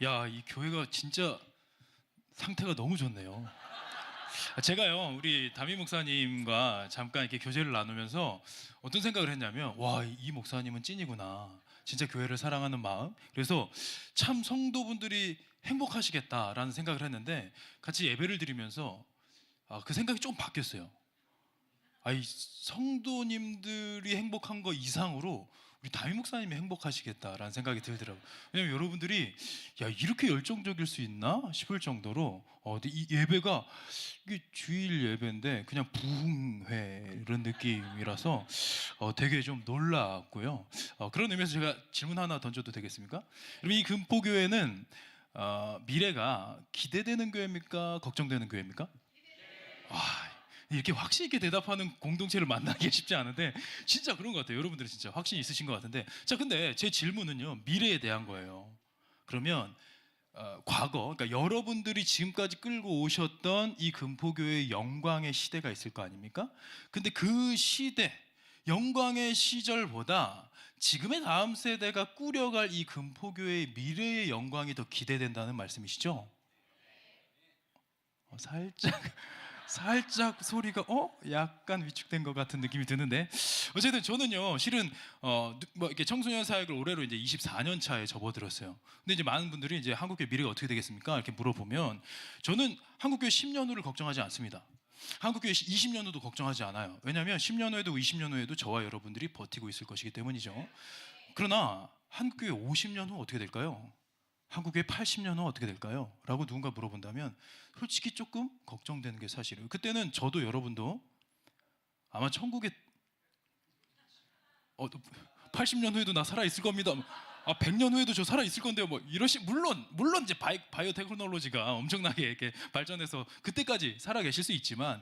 야, 이 교회가 진짜 상태가 너무 좋네요. 제가요, 우리 담임 목사님과 잠깐 이렇게 교제를 나누면서 어떤 생각을 했냐면, 와, 이 목사님은 찐이구나. 진짜 교회를 사랑하는 마음. 그래서 참 성도분들이 행복하시겠다라는 생각을 했는데, 같이 예배를 드리면서 그 생각이 좀 바뀌었어요. 이 성도님들이 행복한 거 이상으로 우리 담임 목사님이 행복하시겠다라는 생각이 들더라고요. 왜냐면 여러분들이 이렇게 열정적일 수 있나 싶을 정도로 근데 이 예배가 이게 주일 예배인데 그냥 부흥회 이런 느낌이라서 되게 좀 놀랐고요. 그런 의미에서 제가 질문 하나 던져도 되겠습니까? 여러분, 이 금포교회는 미래가 기대되는 교회입니까? 걱정되는 교회입니까? 이렇게 확신 있게 대답하는 공동체를 만나기 쉽지 않은데 진짜 그런 것 같아요. 여러분들은 진짜 확신이 있으신 것 같은데, 자, 근데 제 질문은요, 미래에 대한 거예요. 그러면 과거, 그러니까 여러분들이 지금까지 끌고 오셨던 이 금포교회의 영광의 시대가 있을 거 아닙니까? 근데 그 시대, 영광의 시절보다 지금의 다음 세대가 꾸려갈 이 금포교회의 미래의 영광이 더 기대된다는 말씀이시죠? 살짝 소리가 약간 위축된 것 같은 느낌이 드는데, 어쨌든 저는요, 실은 이렇게 청소년 사역을 올해로 이제 24년 차에 접어들었어요. 근데 이제 많은 분들이 이제 한국교회 미래가 어떻게 되겠습니까? 이렇게 물어보면 저는 한국교회 10년 후를 걱정하지 않습니다. 한국교회 20년 후도 걱정하지 않아요. 왜냐하면 10년 후에도 20년 후에도 저와 여러분들이 버티고 있을 것이기 때문이죠. 그러나 한국교회 50년 후 어떻게 될까요? 한국의 80년 후 어떻게 될까요? 라고 누군가 물어본다면 솔직히 조금 걱정되는 게 사실이에요. 그때는 저도 여러분도 아마 천국에 80년 후에도 나 살아있을 겁니다. 100년 후에도 저 살아있을 건데요. 물론 이제 바이오 테크놀로지가 엄청나게 이렇게 발전해서 그때까지 살아계실 수 있지만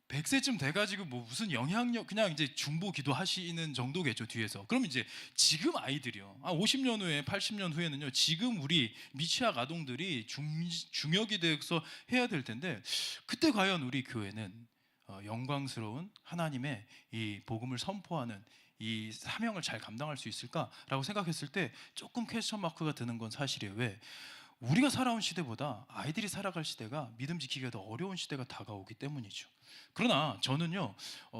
100세쯤 돼가지고 무슨 영향력, 그냥 이제 중보 기도하시는 정도겠죠, 뒤에서. 그럼 이제 지금 아이들이요. 50년 후에, 80년 후에는요, 지금 우리 미취학 아동들이 중역이 돼서 해야 될 텐데, 그때 과연 우리 교회는 영광스러운 하나님의 이 복음을 선포하는 이 사명을 잘 감당할 수 있을까라고 생각했을 때 조금 퀘스천 마크가 드는 건 사실이에요. 왜? 우리가 살아온 시대보다 아이들이 살아갈 시대가 믿음 지키기가 더 어려운 시대가 다가오기 때문이죠. 그러나 저는요,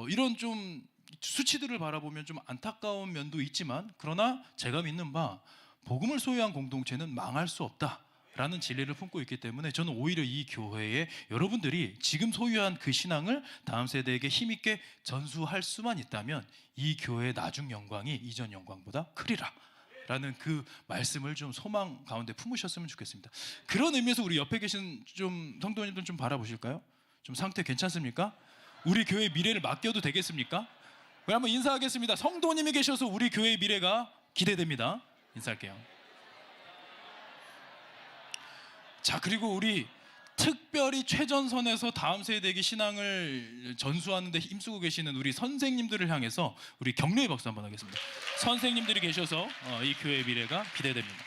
이런 좀 수치들을 바라보면 좀 안타까운 면도 있지만, 그러나 제가 믿는 바 복음을 소유한 공동체는 망할 수 없다 라는 진리를 품고 있기 때문에 저는 오히려 이 교회에 여러분들이 지금 소유한 그 신앙을 다음 세대에게 힘있게 전수할 수만 있다면 이 교회의 나중 영광이 이전 영광보다 크리라 라는 그 말씀을 좀 소망 가운데 품으셨으면 좋겠습니다. 그런 의미에서 우리 옆에 계신 좀 성도님들 좀 바라보실까요? 좀 상태 괜찮습니까? 우리 교회의 미래를 맡겨도 되겠습니까? 그럼 한번 인사하겠습니다. 성도님이 계셔서 우리 교회의 미래가 기대됩니다. 인사할게요. 자, 그리고 우리 특별히 최전선에서 다음 세대에게 신앙을 전수하는 데 힘쓰고 계시는 우리 선생님들을 향해서 우리 격려의 박수 한번 하겠습니다. 선생님들이 계셔서 이 교회의 미래가 기대됩니다.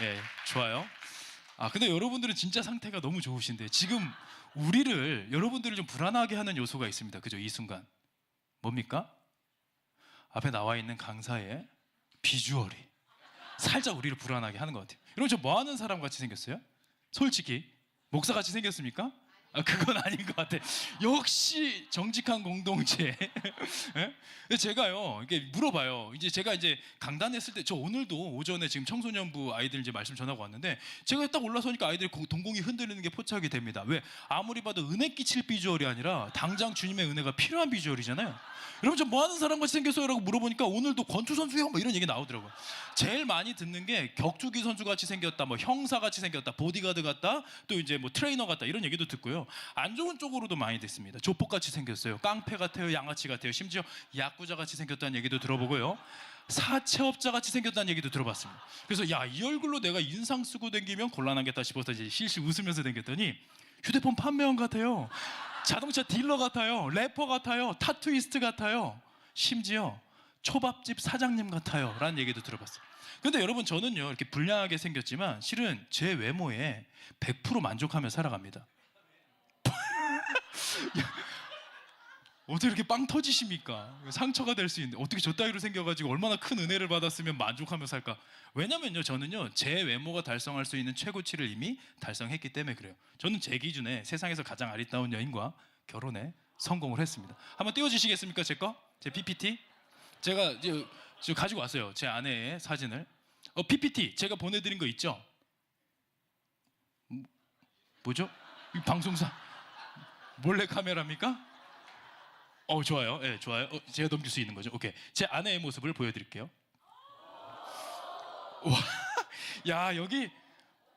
네, 좋아요. 근데 여러분들은 진짜 상태가 너무 좋으신데 지금 여러분들을 좀 불안하게 하는 요소가 있습니다. 그죠? 이 순간. 뭡니까? 앞에 나와 있는 강사의 비주얼이 살짝 우리를 불안하게 하는 것 같아요. 여러분, 저 뭐 하는 사람 같이 생겼어요? 솔직히 목사같이 생겼습니까? 그건 아닌 것 같아. 역시 정직한 공동체. 예? 제가요, 이게 물어봐요. 제가 강단했을 때, 저 오늘도 오전에 지금 청소년부 아이들 말씀 전하고 왔는데, 제가 딱 올라서니까 아이들이 동공이 흔들리는 게 포착이 됩니다. 왜? 아무리 봐도 은혜 끼칠 비주얼이 아니라 당장 주님의 은혜가 필요한 비주얼이잖아요. 여러분, 저 뭐 하는 사람 같이 생겼어요? 라고 물어보니까 오늘도 권투 선수요? 이런 얘기 나오더라고요. 제일 많이 듣는 게 격투기 선수 같이 생겼다, 형사 같이 생겼다, 보디가드 같다, 또 트레이너 같다, 이런 얘기도 듣고요. 안 좋은 쪽으로도 많이 듣습니다. 조폭같이 생겼어요. 깡패 같아요. 양아치 같아요. 심지어 야쿠자같이 생겼다는 얘기도 들어보고요. 사채업자같이 생겼다는 얘기도 들어봤습니다. 그래서 이 얼굴로 내가 인상 쓰고 다니면 곤란하겠다 싶어서 실실 웃으면서 다녔더니 휴대폰 판매원 같아요. 자동차 딜러 같아요. 래퍼 같아요. 타투이스트 같아요. 심지어 초밥집 사장님 같아요 라는 얘기도 들어봤어요. 근데 여러분, 저는요, 이렇게 불량하게 생겼지만 실은 제 외모에 100% 만족하며 살아갑니다. 어떻게 이렇게 빵 터지십니까? 상처가 될 수 있는데 어떻게 저 따위로 생겨가지고 얼마나 큰 은혜를 받았으면 만족하며 살까? 왜냐면요, 저는요 제 외모가 달성할 수 있는 최고치를 이미 달성했기 때문에 그래요. 저는 제 기준에 세상에서 가장 아리따운 여인과 결혼에 성공을 했습니다. 한번 띄워주시겠습니까? 제 거? 제 PPT? 제가 지금 가지고 왔어요. 제 아내의 사진을. PPT 제가 보내드린 거 있죠? 뭐죠? 이 방송사 몰래 카메라입니까? 좋아요. 네, 좋아요. 제가 넘길 수 있는 거죠. 오케이. 제 아내의 모습을 보여드릴게요. 와, 야, 여기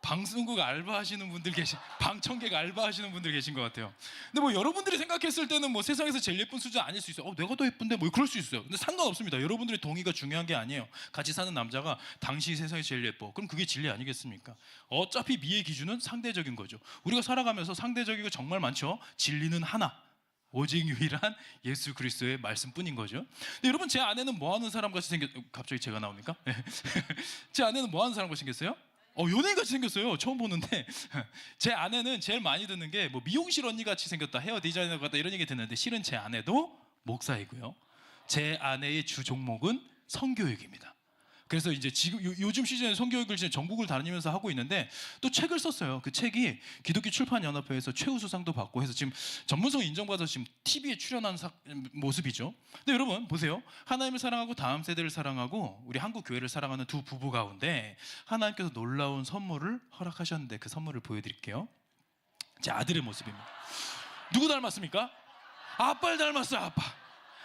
방송국 알바하시는 분들 방청객 알바하시는 분들 계신 것 같아요. 근데 뭐 여러분들이 생각했을 때는 뭐 세상에서 제일 예쁜 수준 아닐 수 있어요. 내가 더 예쁜데 뭐 그럴 수 있어요. 근데 상관없습니다. 여러분들의 동의가 중요한 게 아니에요. 같이 사는 남자가 당신이 세상에 제일 예뻐. 그럼 그게 진리 아니겠습니까? 어차피 미의 기준은 상대적인 거죠. 우리가 살아가면서 상대적이고 정말 많죠. 진리는 하나. 오직 유일한 예수 그리스도의 말씀뿐인 거죠. 근데 여러분, 제 아내는 뭐 하는 사람 같이 갑자기 제가 나옵니까? 제 아내는 뭐 하는 사람 같이 생겼어요? 연예인 같이 생겼어요. 처음 보는데 제 아내는 제일 많이 듣는 게 뭐 미용실 언니 같이 생겼다, 헤어 디자이너 같다 이런 얘기 듣는데 실은 제 아내도 목사이고요. 제 아내의 주 종목은 성교육입니다. 그래서 이제 지금 요즘 시즌에 성교육을 이제 전국을 다니면서 하고 있는데 또 책을 썼어요. 그 책이 기독교 출판 연합회에서 최우수상도 받고 해서 지금 전문성 인정받아서 지금 TV에 출연한 모습이죠. 근데 여러분 보세요. 하나님을 사랑하고 다음 세대를 사랑하고 우리 한국 교회를 사랑하는 두 부부 가운데 하나님께서 놀라운 선물을 허락하셨는데 그 선물을 보여드릴게요. 제 아들의 모습입니다. 누구 닮았습니까? 아빠를 닮았어요. 아빠.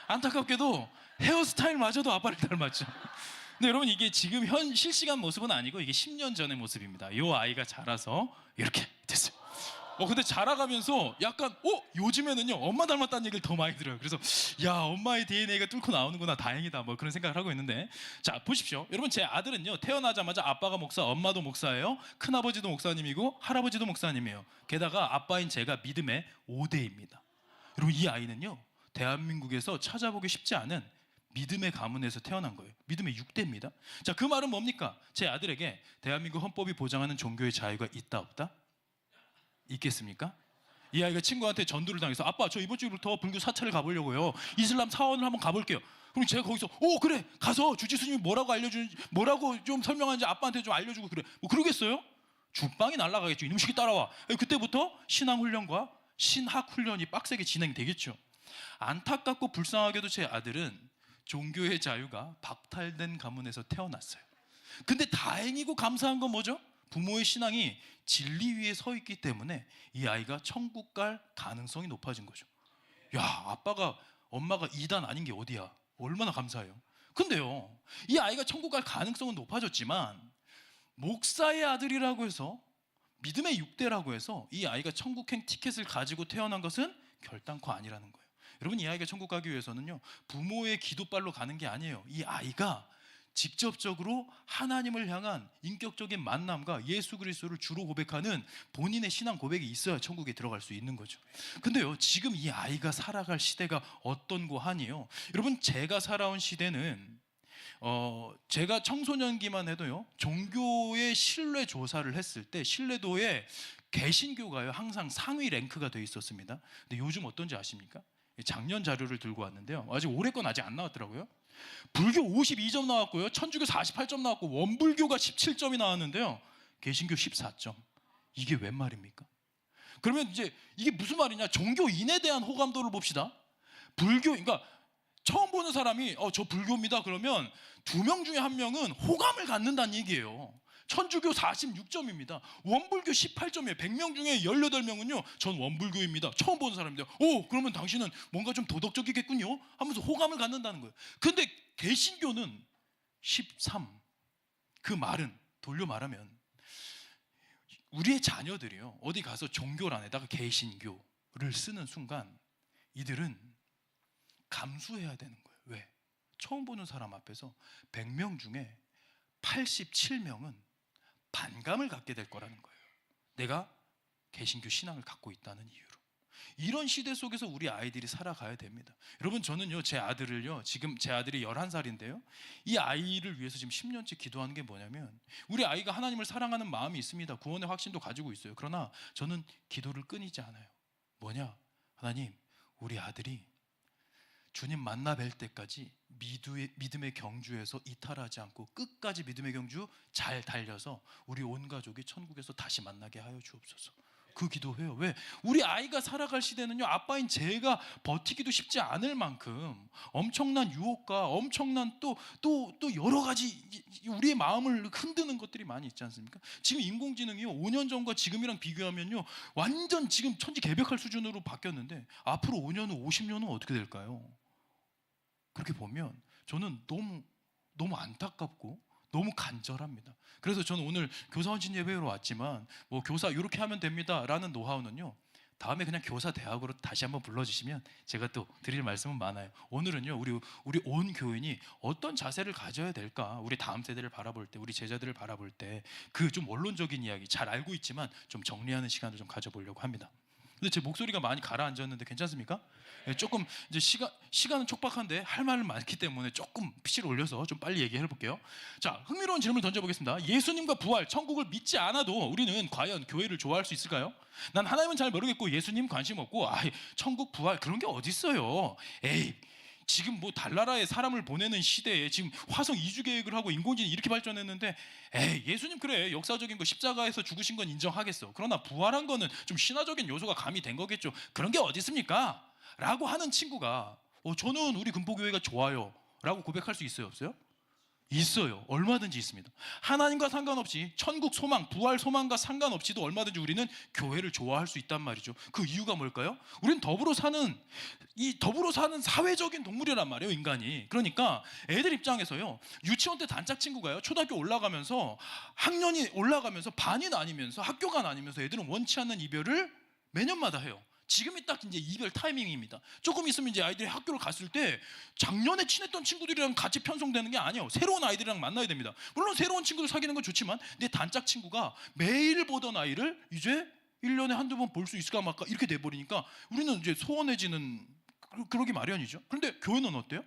안타깝게도 헤어스타일마저도 아빠를 닮았죠. 근데 여러분, 이게 지금 실시간 모습은 아니고 이게 10년 전의 모습입니다. 이 아이가 자라서 이렇게 됐어요. 근데 자라가면서 약간 요즘에는요 엄마 닮았다는 얘기를 더 많이 들어요. 그래서 야, 엄마의 DNA가 뚫고 나오는구나, 다행이다, 뭐 그런 생각을 하고 있는데, 자 보십시오. 여러분, 제 아들은요 태어나자마자 아빠가 목사, 엄마도 목사예요. 큰아버지도 목사님이고 할아버지도 목사님이에요. 게다가 아빠인 제가 믿음의 5대입니다. 여러분, 이 아이는요 대한민국에서 찾아보기 쉽지 않은 믿음의 가문에서 태어난 거예요. 믿음의 6대입니다. 자, 그 말은 뭡니까? 제 아들에게 대한민국 헌법이 보장하는 종교의 자유가 있다 없다? 있겠습니까? 이 아이가 친구한테 전도를 당해서 아빠, 저 이번 주부터 불교 사찰을 가보려고요. 이슬람 사원을 한번 가볼게요. 그럼 제가 거기서 그래, 가서 주지 스님이 뭐라고 좀 설명하는지 아빠한테 좀 알려주고 그래. 뭐 그러겠어요? 죽방이 날아가겠죠. 이놈 시키 따라와. 그때부터 신앙 훈련과 신학 훈련이 빡세게 진행되겠죠. 안타깝고 불쌍하게도 제 아들은 종교의 자유가 박탈된 가문에서 태어났어요. 근데 다행이고 감사한 건 뭐죠? 부모의 신앙이 진리 위에 서 있기 때문에 이 아이가 천국 갈 가능성이 높아진 거죠. 야, 엄마가 이단 아닌 게 어디야? 얼마나 감사해요. 근데요, 이 아이가 천국 갈 가능성은 높아졌지만 목사의 아들이라고 해서, 믿음의 6대라고 해서 이 아이가 천국행 티켓을 가지고 태어난 것은 결단코 아니라는 거예요. 여러분, 이 아이가 천국 가기 위해서는요 부모의 기도발로 가는 게 아니에요. 이 아이가 직접적으로 하나님을 향한 인격적인 만남과 예수 그리스도를 주로 고백하는 본인의 신앙 고백이 있어야 천국에 들어갈 수 있는 거죠. 근데요, 지금 이 아이가 살아갈 시대가 어떤고 하니요, 여러분, 제가 살아온 시대는 제가 청소년기만 해도요 종교의 신뢰 조사를 했을 때 신뢰도에 개신교가요 항상 상위 랭크가 돼 있었습니다. 근데 요즘 어떤지 아십니까? 작년 자료를 들고 왔는데요, 아직 올해 건 아직 안 나왔더라고요. 불교 52점 나왔고요, 천주교 48점 나왔고, 원불교가 17점이 나왔는데요, 개신교 14점. 이게 웬 말입니까? 그러면 이제 이게 무슨 말이냐? 종교인에 대한 호감도를 봅시다. 그러니까 처음 보는 사람이 저 불교입니다 그러면 2명 중에 1명은 호감을 갖는다는 얘기예요. 천주교 46점입니다. 원불교 18점이에요. 100명 중에 18명은요 전 원불교입니다. 처음 보는 사람인데요. 그러면 당신은 뭔가 좀 도덕적이겠군요 하면서 호감을 갖는다는 거예요. 근데 개신교는 13. 그 말은 돌려 말하면 우리의 자녀들이요 어디 가서 종교란에다가 개신교를 쓰는 순간 이들은 감수해야 되는 거예요. 왜? 처음 보는 사람 앞에서 100명 중에 87명은 반감을 갖게 될 거라는 거예요. 내가 개신교 신앙을 갖고 있다는 이유로. 이런 시대 속에서 우리 아이들이 살아가야 됩니다. 여러분, 저는요 제 아들을요, 지금 제 아들이 11살인데요 이 아이를 위해서 지금 10년째 기도하는 게 뭐냐면, 우리 아이가 하나님을 사랑하는 마음이 있습니다. 구원의 확신도 가지고 있어요. 그러나 저는 기도를 끊이지 않아요. 뭐냐? 하나님, 우리 아들이 주님 만나 뵐 때까지 믿음의 경주에서 이탈하지 않고 끝까지 믿음의 경주 잘 달려서 우리 온 가족이 천국에서 다시 만나게 하여 주옵소서. 그 기도해요. 왜? 우리 아이가 살아갈 시대는요, 아빠인 제가 버티기도 쉽지 않을 만큼 엄청난 유혹과 엄청난 또 여러 가지 우리의 마음을 흔드는 것들이 많이 있지 않습니까? 지금 인공지능이요, 5년 전과 지금이랑 비교하면요, 완전 지금 천지개벽할 수준으로 바뀌었는데 앞으로 5년 후, 50년은 어떻게 될까요? 그렇게 보면 저는 너무 안타깝고 너무 간절합니다. 그래서 저는 오늘 교사원신 예배로 왔지만 뭐 교사 이렇게 하면 됩니다 라는 노하우는요, 다음에 그냥 교사 대학으로 다시 한번 불러주시면 제가 또 드릴 말씀은 많아요. 오늘은요, 우리 온 교인이 어떤 자세를 가져야 될까, 우리 다음 세대를 바라볼 때, 우리 제자들을 바라볼 때 그 좀 원론적인 이야기 잘 알고 있지만 좀 정리하는 시간을 좀 가져보려고 합니다. 근데 제 목소리가 많이 가라앉았는데 괜찮습니까? 조금 이제 시간은 촉박한데 할 말은 많기 때문에 조금 피치를 올려서 좀 빨리 얘기해 볼게요. 자, 흥미로운 질문을 던져보겠습니다. 예수님과 부활, 천국을 믿지 않아도 우리는 과연 교회를 좋아할 수 있을까요? 난 하나님은 잘 모르겠고 예수님 관심 없고 천국 부활 그런 게 어디 있어요? 에이, 지금 뭐 달나라에 사람을 보내는 시대에 지금 화성 이주 계획을 하고 인공지능이 이렇게 발전했는데, 에이, 예수님 그래 역사적인 거 십자가에서 죽으신 건 인정하겠어. 그러나 부활한 거는 좀 신화적인 요소가 가미된 거겠죠. 그런 게 어디 있습니까? 라고 하는 친구가 저는 우리 금포교회가 좋아요 라고 고백할 수 있어요, 없어요? 있어요. 얼마든지 있습니다. 하나님과 상관없이 천국 소망, 부활 소망과 상관없이도 얼마든지 우리는 교회를 좋아할 수 있단 말이죠. 그 이유가 뭘까요? 우리는 더불어 사는 사회적인 동물이란 말이에요, 인간이. 그러니까 애들 입장에서요, 유치원 때 단짝 친구가요, 초등학교 올라가면서 학년이 올라가면서 반이 나뉘면서 학교가 나뉘면서 애들은 원치 않는 이별을 매년마다 해요. 지금이 딱 이제 이별 타이밍입니다. 조금 있으면 이제 아이들이 학교를 갔을 때 작년에 친했던 친구들이랑 같이 편성되는 게 아니에요. 새로운 아이들이랑 만나야 됩니다. 물론 새로운 친구들 사귀는 건 좋지만 내 단짝 친구가 매일 보던 아이를 이제 1년에 한두 번 볼 수 있을까 말까 이렇게 돼버리니까 우리는 이제 소원해지는 그러기 마련이죠. 그런데 교회는 어때요?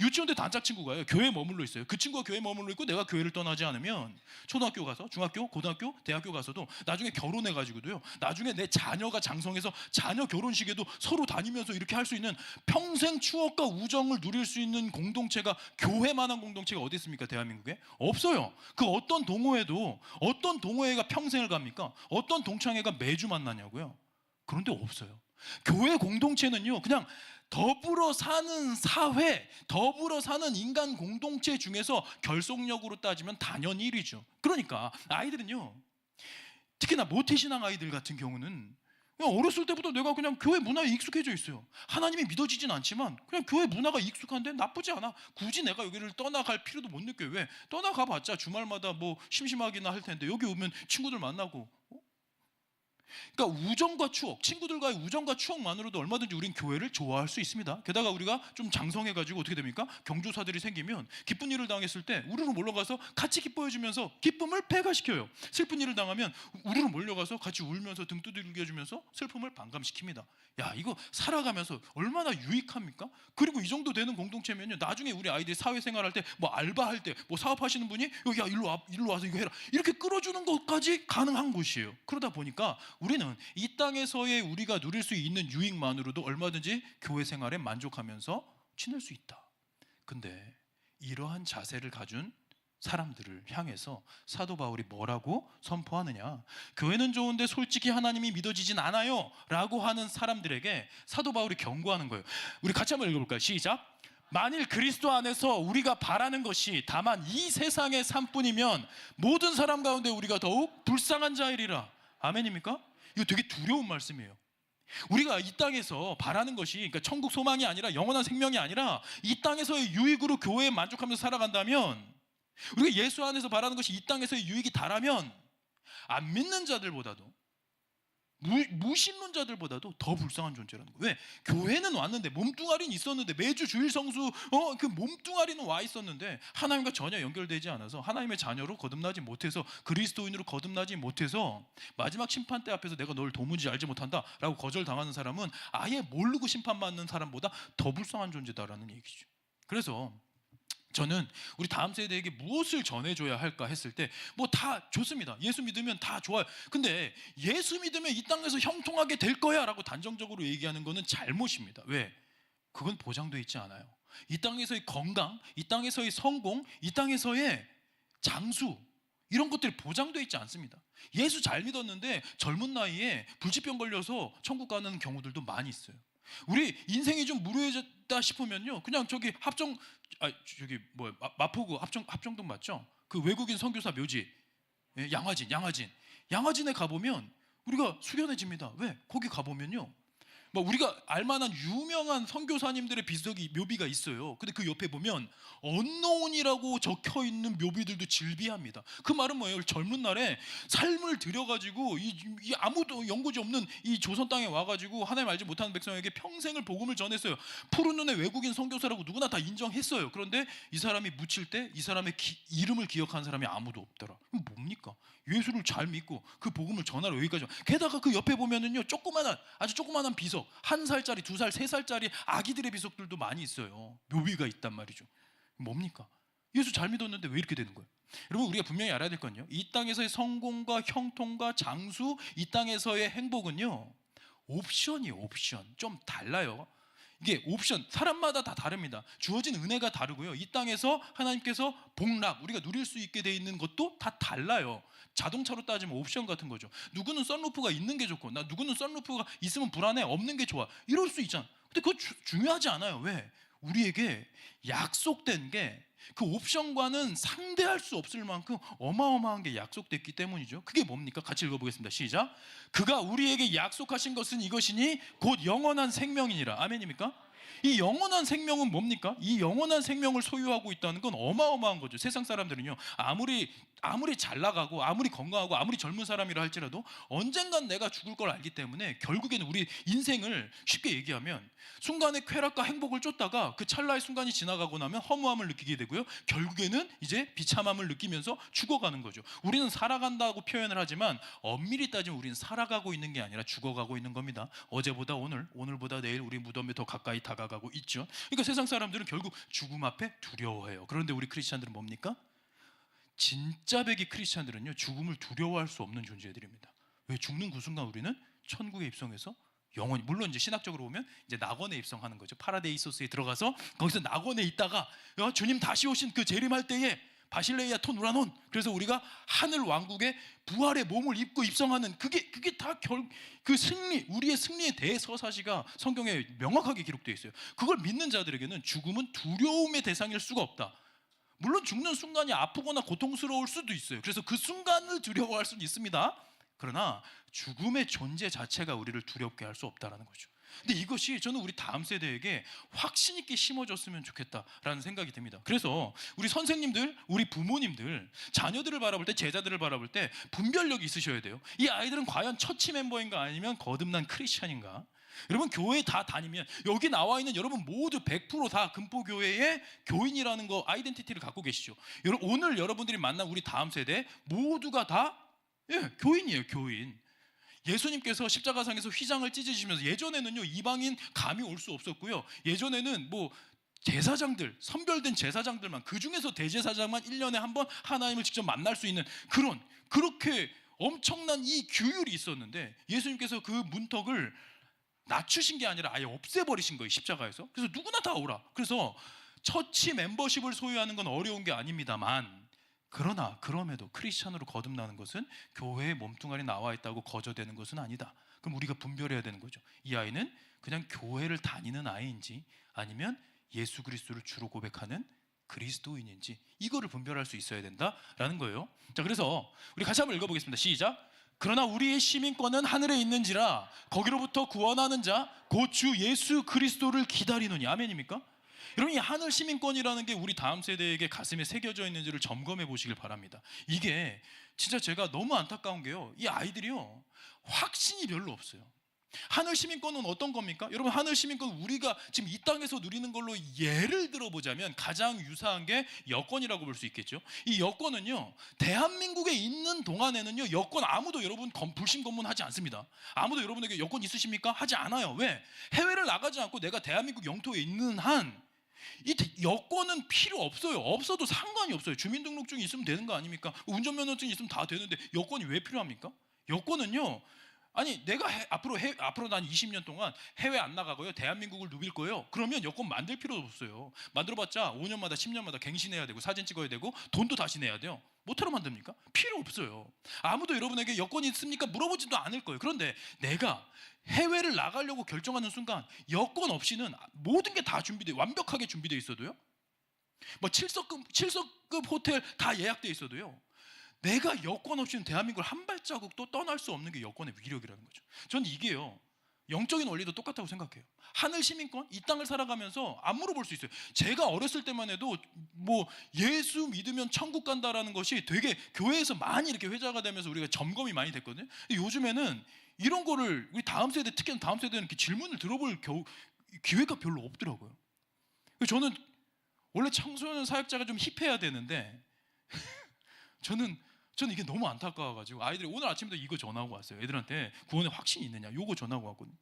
유치원 때 단짝 친구가요, 교회에 머물러 있어요. 그 친구가 교회에 머물러 있고 내가 교회를 떠나지 않으면 초등학교 가서, 중학교, 고등학교, 대학교 가서도 나중에 결혼해가지고도요, 나중에 내 자녀가 장성해서 자녀 결혼식에도 서로 다니면서 이렇게 할 수 있는 평생 추억과 우정을 누릴 수 있는 공동체가, 교회만한 공동체가 어디 있습니까? 대한민국에? 없어요. 그 어떤 동호회가 평생을 갑니까? 어떤 동창회가 매주 만나냐고요? 그런데 없어요. 교회 공동체는요, 그냥 더불어 사는 사회, 더불어 사는 인간 공동체 중에서 결속력으로 따지면 단연 1위죠. 그러니까 아이들은요, 특히나 모태신앙 아이들 같은 경우는 그냥 어렸을 때부터 내가 그냥 교회 문화에 익숙해져 있어요. 하나님이 믿어지진 않지만 그냥 교회 문화가 익숙한데 나쁘지 않아. 굳이 내가 여기를 떠나갈 필요도 못 느껴요. 왜? 떠나가봤자 주말마다 뭐 심심하기나 할 텐데 여기 오면 친구들 만나고, 그러니까 우정과 추억, 친구들과의 우정과 추억만으로도 얼마든지 우린 교회를 좋아할 수 있습니다. 게다가 우리가 좀 장성해가지고 어떻게 됩니까? 경조사들이 생기면 기쁜 일을 당했을 때 우르르 몰려가서 같이 기뻐해주면서 기쁨을 배가시켜요. 슬픈 일을 당하면 우르르 몰려가서 같이 울면서 등 두들겨주면서 슬픔을 반감시킵니다. 야, 이거 살아가면서 얼마나 유익합니까? 그리고 이 정도 되는 공동체면요, 나중에 우리 아이들이 사회생활할 때, 뭐 알바할 때, 뭐 사업하시는 분이 야, 일로 와서 이거 해라, 이렇게 끌어주는 것까지 가능한 곳이에요. 그러다 보니까 우리는 이 땅에서의 우리가 누릴 수 있는 유익만으로도 얼마든지 교회 생활에 만족하면서 지낼 수 있다. 근데 이러한 자세를 가진 사람들을 향해서 사도 바울이 뭐라고 선포하느냐? 교회는 좋은데 솔직히 하나님이 믿어지진 않아요 라고 하는 사람들에게 사도 바울이 경고하는 거예요. 우리 같이 한번 읽어볼까요? 시작. 만일 그리스도 안에서 우리가 바라는 것이 다만 이 세상의 삶뿐이면 모든 사람 가운데 우리가 더욱 불쌍한 자이리라. 아멘입니까? 이거 되게 두려운 말씀이에요. 우리가 이 땅에서 바라는 것이, 그러니까 천국 소망이 아니라, 영원한 생명이 아니라 이 땅에서의 유익으로 교회에 만족하면서 살아간다면, 우리가 예수 안에서 바라는 것이 이 땅에서의 유익이 다라면 안 믿는 자들보다도, 무신론자들보다도 더 불쌍한 존재라는 거예요. 왜? 교회는 왔는데, 몸뚱아리는 있었는데, 매주 주일 성수 그 몸뚱아리는 와 있었는데 하나님과 전혀 연결되지 않아서, 하나님의 자녀로 거듭나지 못해서, 그리스도인으로 거듭나지 못해서 마지막 심판대 앞에서 내가 널 도무지 알지 못한다 라고 거절당하는 사람은 아예 모르고 심판받는 사람보다 더 불쌍한 존재다라는 얘기죠. 그래서 저는 우리 다음 세대에게 무엇을 전해줘야 할까 했을 때, 뭐 다 좋습니다. 예수 믿으면 다 좋아요. 근데 예수 믿으면 이 땅에서 형통하게 될 거야 라고 단정적으로 얘기하는 거는 잘못입니다. 왜? 그건 보장되어 있지 않아요. 이 땅에서의 건강, 이 땅에서의 성공, 이 땅에서의 장수, 이런 것들이 보장되어 있지 않습니다. 예수 잘 믿었는데 젊은 나이에 불치병 걸려서 천국 가는 경우들도 많이 있어요. 우리 인생이 좀 무료해졌다 싶으면요, 그냥 저기 마포구 합정동 맞죠? 그 외국인 선교사 묘지, 양화진에 가보면 우리가 숙연해집니다. 왜? 거기 가보면요, 뭐 우리가 알만한 유명한 선교사님들의 묘비가 있어요. 근데 그 옆에 보면 언노운이라고 적혀 있는 묘비들도 질비합니다. 그 말은 뭐예요? 젊은 날에 삶을 들여가지고 이 아무도 연고지 없는 이 조선 땅에 와가지고 하나님 알지 못하는 백성에게 평생을 복음을 전했어요. 푸른 눈의 외국인 선교사라고 누구나 다 인정했어요. 그런데 이 사람이 묻힐 때 이 사람의 이름을 기억한 사람이 아무도 없더라. 이건 뭡니까? 예수를 잘 믿고 그 복음을 전하러 여기까지 와. 게다가 그 옆에 보면은요, 아주 조그만한 비석, 1살짜리, 2살, 3살짜리 아기들의 비석들도 많이 있어요. 묘비가 있단 말이죠. 뭡니까? 예수 잘 믿었는데 왜 이렇게 되는 거예요? 여러분, 우리가 분명히 알아야 될 건요, 이 땅에서의 성공과 형통과 장수, 이 땅에서의 행복은요, 옵션이에요. 옵션. 좀 달라요. 이게 옵션, 사람마다 다 다릅니다. 주어진 은혜가 다르고요, 이 땅에서 하나님께서 복락, 우리가 누릴 수 있게 돼 있는 것도 다 달라요. 자동차로 따지면 옵션 같은 거죠. 누구는 썬루프가 있는 게 좋고, 누구는 썬루프가 있으면 불안해, 없는 게 좋아, 이럴 수 있잖아. 근데 그거 중요하지 않아요. 왜? 우리에게 약속된 게 그 옵션과는 상대할 수 없을 만큼 어마어마한 게 약속됐기 때문이죠. 그게 뭡니까? 같이 읽어보겠습니다. 시작. 그가 우리에게 약속하신 것은 이것이니 곧 영원한 생명이니라. 아멘입니까? 이 영원한 생명은 뭡니까? 이 영원한 생명을 소유하고 있다는 건 어마어마한 거죠. 세상 사람들은요, 아무리 잘 나가고 아무리 건강하고 아무리 젊은 사람이라 할지라도 언젠간 내가 죽을 걸 알기 때문에 결국에는 우리 인생을 쉽게 얘기하면 순간의 쾌락과 행복을 쫓다가 그 찰나의 순간이 지나가고 나면 허무함을 느끼게 되고요, 결국에는 이제 비참함을 느끼면서 죽어가는 거죠. 우리는 살아간다고 표현을 하지만 엄밀히 따지면 우리는 살아가고 있는 게 아니라 죽어가고 있는 겁니다. 어제보다 오늘보다 내일 우리 무덤에 더 가까이 다가가고 있죠. 그러니까 세상 사람들은 결국 죽음 앞에 두려워해요. 그런데 우리 크리스찬들은 뭡니까? 진짜 배기 크리스찬들은요, 죽음을 두려워할 수 없는 존재들입니다. 왜? 죽는 그 순간 우리는 천국에 입성해서 영원히, 물론 이제 신학적으로 보면 이제 낙원에 입성하는 거죠. 파라데이소스에 들어가서 거기서 낙원에 있다가 주님 다시 오신 그 재림할 때에 바실레이아 토 누라논, 그래서 우리가 하늘 왕국의 부활의 몸을 입고 입성하는, 그게 다 그 승리, 우리의 승리의 대서사시가 성경에 명확하게 기록되어 있어요. 그걸 믿는 자들에게는 죽음은 두려움의 대상일 수가 없다. 물론 죽는 순간이 아프거나 고통스러울 수도 있어요. 그래서 그 순간을 두려워할 수는 있습니다. 그러나 죽음의 존재 자체가 우리를 두렵게 할 수 없다는 거죠. 근데 이것이 저는 우리 다음 세대에게 확신 있게 심어졌으면 좋겠다라는 생각이 듭니다. 그래서 우리 선생님들, 우리 부모님들, 자녀들을 바라볼 때, 제자들을 바라볼 때 분별력이 있으셔야 돼요. 이 아이들은 과연 처치 멤버인가 아니면 거듭난 크리스찬인가? 여러분, 교회 다 다니면 여기 나와 있는 여러분 모두 100% 금포교회의 교인이라는 거 아이덴티티를 갖고 계시죠. 오늘 여러분들이 만난 우리 다음 세대 모두가 다 교인이에요. 교인. 예수님께서 십자가상에서 휘장을 찢으시면서, 예전에는요 이방인 감이 올 수 없었고요, 예전에는 뭐 제사장들, 선별된 제사장들만, 그 중에서 대제사장만 1년에 한 번 하나님을 직접 만날 수 있는 그렇게 엄청난 이 규율이 있었는데, 예수님께서 그 문턱을 낮추신 게 아니라 아예 없애버리신 거예요, 십자가에서. 그래서 누구나 다 오라. 그래서 처치 멤버십을 소유하는 건 어려운 게 아닙니다만, 그럼에도 크리스찬으로 거듭나는 것은 교회에 몸뚱아리 나와 있다고 거저되는 것은 아니다. 그럼 우리가 분별해야 되는 거죠. 이 아이는 그냥 교회를 다니는 아이인지 아니면 예수 그리스도를 주로 고백하는 그리스도인인지, 이거를 분별할 수 있어야 된다라는 거예요. 자, 그래서 우리 같이 한번 읽어보겠습니다. 시작. 그러나 우리의 시민권은 하늘에 있는지라 거기로부터 구원하는 자 곧 주 예수 그리스도를 기다리노니. 아멘입니까? 여러분, 이 하늘 시민권이라는 게 우리 다음 세대에게 가슴에 새겨져 있는지를 점검해 보시길 바랍니다. 이게 진짜 제가 너무 안타까운 게요, 이 아이들이요 확신이 별로 없어요. 하늘 시민권은 어떤 겁니까? 여러분, 하늘 시민권, 우리가 지금 이 땅에서 누리는 걸로 예를 들어보자면 가장 유사한 게 여권이라고 볼 수 있겠죠. 이 여권은요, 대한민국에 있는 동안에는요, 여권 아무도 여러분 불신 검문하지 않습니다. 아무도 여러분에게 여권 있으십니까? 하지 않아요. 왜? 해외를 나가지 않고 내가 대한민국 영토에 있는 한 이 여권은 필요 없어요. 없어도 상관이 없어요. 주민등록증이 있으면 되는 거 아닙니까? 운전면허증이 있으면 다 되는데 여권이 왜 필요합니까? 여권은요, 아니 내가 앞으로 난 20년 동안 해외 안 나가고요, 대한민국을 누빌 거예요. 그러면 여권 만들 필요도 없어요. 만들어봤자 5년마다 10년마다 갱신해야 되고 사진 찍어야 되고 돈도 다시 내야 돼요. 뭐하러 만듭니까? 필요 없어요. 아무도 여러분에게 여권이 있습니까? 물어보지도 않을 거예요. 그런데 내가 해외를 나가려고 결정하는 순간 여권 없이는 모든 게 다 준비돼, 완벽하게 준비되어 있어도요, 뭐 7석급 호텔 다 예약돼 있어도요, 내가 여권 없이는 대한민국을 한 발자국도 떠날 수 없는 게 여권의 위력이라는 거죠. 전 이게요, 영적인 원리도 똑같다고 생각해요. 하늘 시민권, 이 땅을 살아가면서 안 물어볼 수 있어요. 제가 어렸을 때만 해도 뭐 예수 믿으면 천국 간다라는 것이 되게 교회에서 많이 이렇게 회자가 되면서 우리가 점검이 많이 됐거든요. 근데 요즘에는 이런 거를 우리 다음 세대, 특히 다음 세대는 이렇게 질문을 들어볼 기회가 별로 없더라고요. 저는 원래 청소년 사역자가 좀 힙해야 되는데 저는 이게 너무 안타까워가지고 아이들이 오늘 아침에도 이거 전화하고 왔어요. 애들한테 구원에 확신이 있느냐, 요거 전화하고 왔거든요.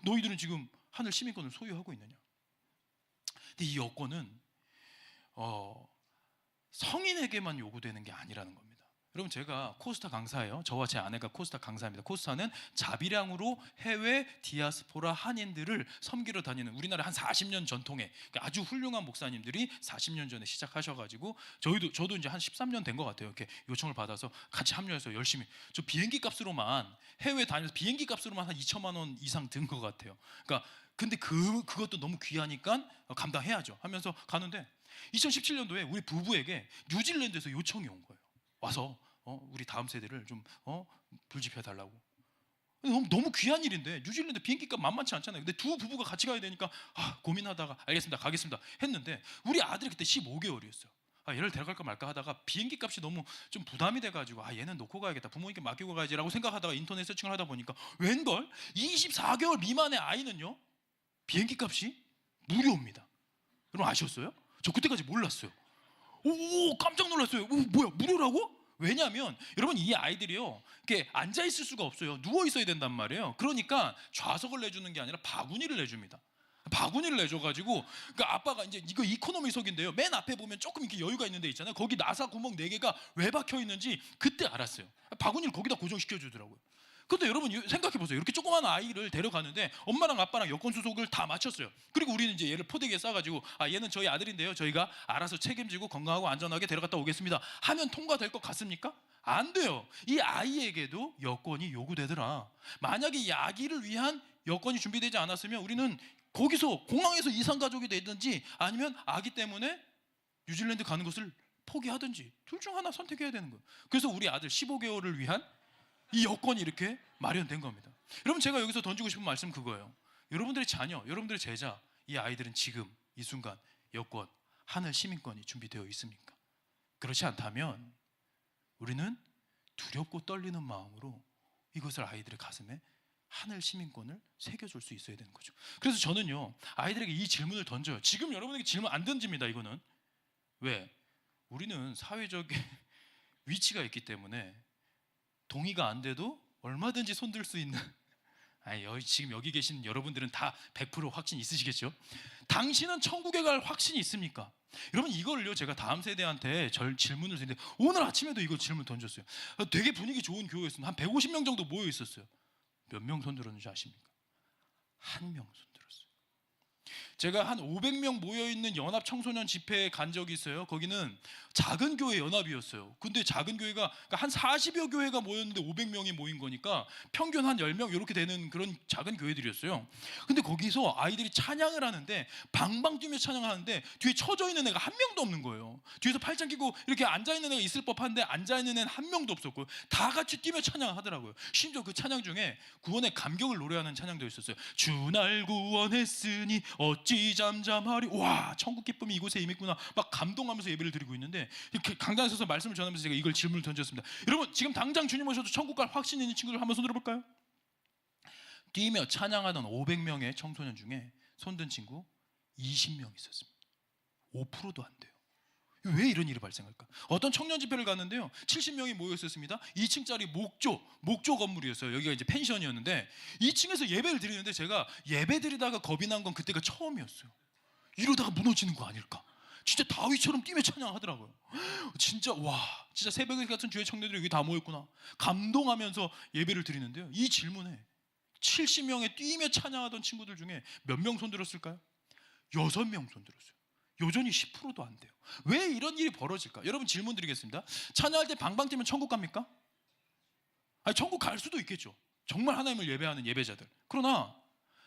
너희들은 지금 하늘 시민권을 소유하고 있느냐. 근데 이 여권은 성인에게만 요구되는 게 아니라는 겁니다. 여러분, 제가 코스타 강사예요. 저와 제 아내가 코스타 강사입니다. 코스타는 자비량으로 해외 디아스포라 한인들을 섬기러 다니는 우리나라 한 40년 전통의 아주 훌륭한 목사님들이 40년 전에 시작하셔가지고 저도 이제 한 13년 된 것 같아요. 이렇게 요청을 받아서 같이 합류해서 열심히, 저 비행기 값으로만 해외 다니면서 비행기 값으로만 한 2천만 원 이상 든 것 같아요. 그러니까 근데 그것도 너무 귀하니까 감당해야죠 하면서 가는데 2017년도에 우리 부부에게 뉴질랜드에서 요청이 온 거예요. 와서 우리 다음 세대를 좀 불집해 달라고. 너무 귀한 일인데 뉴질랜드 비행기값 만만치 않잖아요. 근데 두 부부가 같이 가야 되니까 고민하다가 알겠습니다, 가겠습니다 했는데 우리 아들이 그때 15개월이었어요. 얘를 데려갈까 말까 하다가 비행기 값이 너무 좀 부담이 돼가지고 얘는 놓고 가야겠다, 부모님께 맡기고 가야지라고 생각하다가 인터넷 서칭을 하다 보니까 웬걸 24개월 미만의 아이는요, 비행기 값이 무료입니다. 여러분 아셨어요? 저 그때까지 몰랐어요. 오, 깜짝 놀랐어요. 뭐야, 무료라고? 왜냐하면 여러분, 이 아이들이요, 이렇게 앉아 있을 수가 없어요. 누워 있어야 된단 말이에요. 그러니까 좌석을 내주는 게 아니라 바구니를 내줍니다. 바구니를 내줘가지고, 그러니까 아빠가 이제 이거 이코노미석인데요, 맨 앞에 보면 조금 이렇게 여유가 있는 데 있잖아요. 거기 나사 구멍 4개가 왜 박혀 있는지 그때 알았어요. 바구니를 거기다 고정시켜 주더라고요. 근데 여러분 생각해 보세요. 이렇게 조그만 아이를 데려가는데 엄마랑 아빠랑 여권 수속을 다 마쳤어요. 그리고 우리는 이제 얘를 포대기에 싸가지고 얘는 저희 아들인데요, 저희가 알아서 책임지고 건강하고 안전하게 데려갔다 오겠습니다 하면 통과될 것 같습니까? 안 돼요. 이 아이에게도 여권이 요구되더라. 만약에 이 아기를 위한 여권이 준비되지 않았으면 우리는 거기서 공항에서 이산가족이 되든지 아니면 아기 때문에 뉴질랜드 가는 것을 포기하든지 둘 중 하나 선택해야 되는 거예요. 그래서 우리 아들 15개월을 위한 이 여건이 이렇게 마련된 겁니다. 여러분, 제가 여기서 던지고 싶은 말씀 그거예요. 여러분들의 자녀, 여러분들의 제자, 이 아이들은 지금 이 순간 여권, 하늘 시민권이 준비되어 있습니까? 그렇지 않다면 우리는 두렵고 떨리는 마음으로 이것을 아이들의 가슴에 하늘 시민권을 새겨줄 수 있어야 되는 거죠. 그래서 저는요, 아이들에게 이 질문을 던져요. 지금 여러분에게 질문 안 던집니다. 이거는 왜? 우리는 사회적인 위치가 있기 때문에 동의가 안 돼도 얼마든지 손들 수 있는, 지금 여기 계신 여러분들은 다 100% 확신 있으시겠죠? 당신은 천국에 갈 확신이 있습니까? 여러분, 이걸요 제가 다음 세대한테 질문을 드리는데 오늘 아침에도 이거 질문 던졌어요. 되게 분위기 좋은 교회였습니다. 한 150명 정도 모여 있었어요. 몇 명 손 들었는지 아십니까? 한 명 손 들었어요. 제가 한 500명 모여있는 연합 청소년 집회에 간 적이 있어요. 거기는 작은 교회 연합이었어요. 근데 작은 교회가 한 40여 교회가 모였는데 500명이 모인 거니까 평균 한 10명 이렇게 되는 그런 작은 교회들이었어요. 근데 거기서 아이들이 찬양을 하는데 방방 뛰며 찬양을 하는데 뒤에 처져 있는 애가 한 명도 없는 거예요. 뒤에서 팔짱 끼고 이렇게 앉아있는 애가 있을 법한데 앉아있는 애는 한 명도 없었고요. 다 같이 뛰며 찬양하더라고요. 심지어 그 찬양 중에 구원의 감격을 노래하는 찬양도 있었어요. 주 날 구원했으니 어찌 잠잠하리. 와, 천국 기쁨이 이곳에 임했구나. 막 감동하면서 예배를 드리고 있는데 강단에 서서 말씀을 전하면서 제가 이걸 질문을 던졌습니다. 여러분, 지금 당장 주님 오셔도 천국 갈 확신 있는 친구들 한번 손 들어볼까요? 뛰며 찬양하던 500명의 청소년 중에 손든 친구 20명 있었습니다. 5%도 안 돼요. 왜 이런 일이 발생할까? 어떤 청년 집회를 갔는데요, 70명이 모여 있었습니다. 2층짜리 목조 건물이었어요. 여기가 이제 펜션이었는데 2층에서 예배를 드리는데 제가 예배 드리다가 겁이 난 건 그때가 처음이었어요. 이러다가 무너지는 거 아닐까? 진짜 다윗처럼 뛰며 찬양하더라고요. 진짜 와, 진짜 새벽 같은 주의 청년들이 여기 다 모였구나. 감동하면서 예배를 드리는데요. 이 질문에 70명의 뛰며 찬양하던 친구들 중에 몇 명 손 들었을까요? 6명 손 들었어요. 여전히 10%도 안 돼요. 왜 이런 일이 벌어질까? 여러분 질문 드리겠습니다. 찬양할 때 방방 뛰면 천국 갑니까? 아니, 천국 갈 수도 있겠죠. 정말 하나님을 예배하는 예배자들. 그러나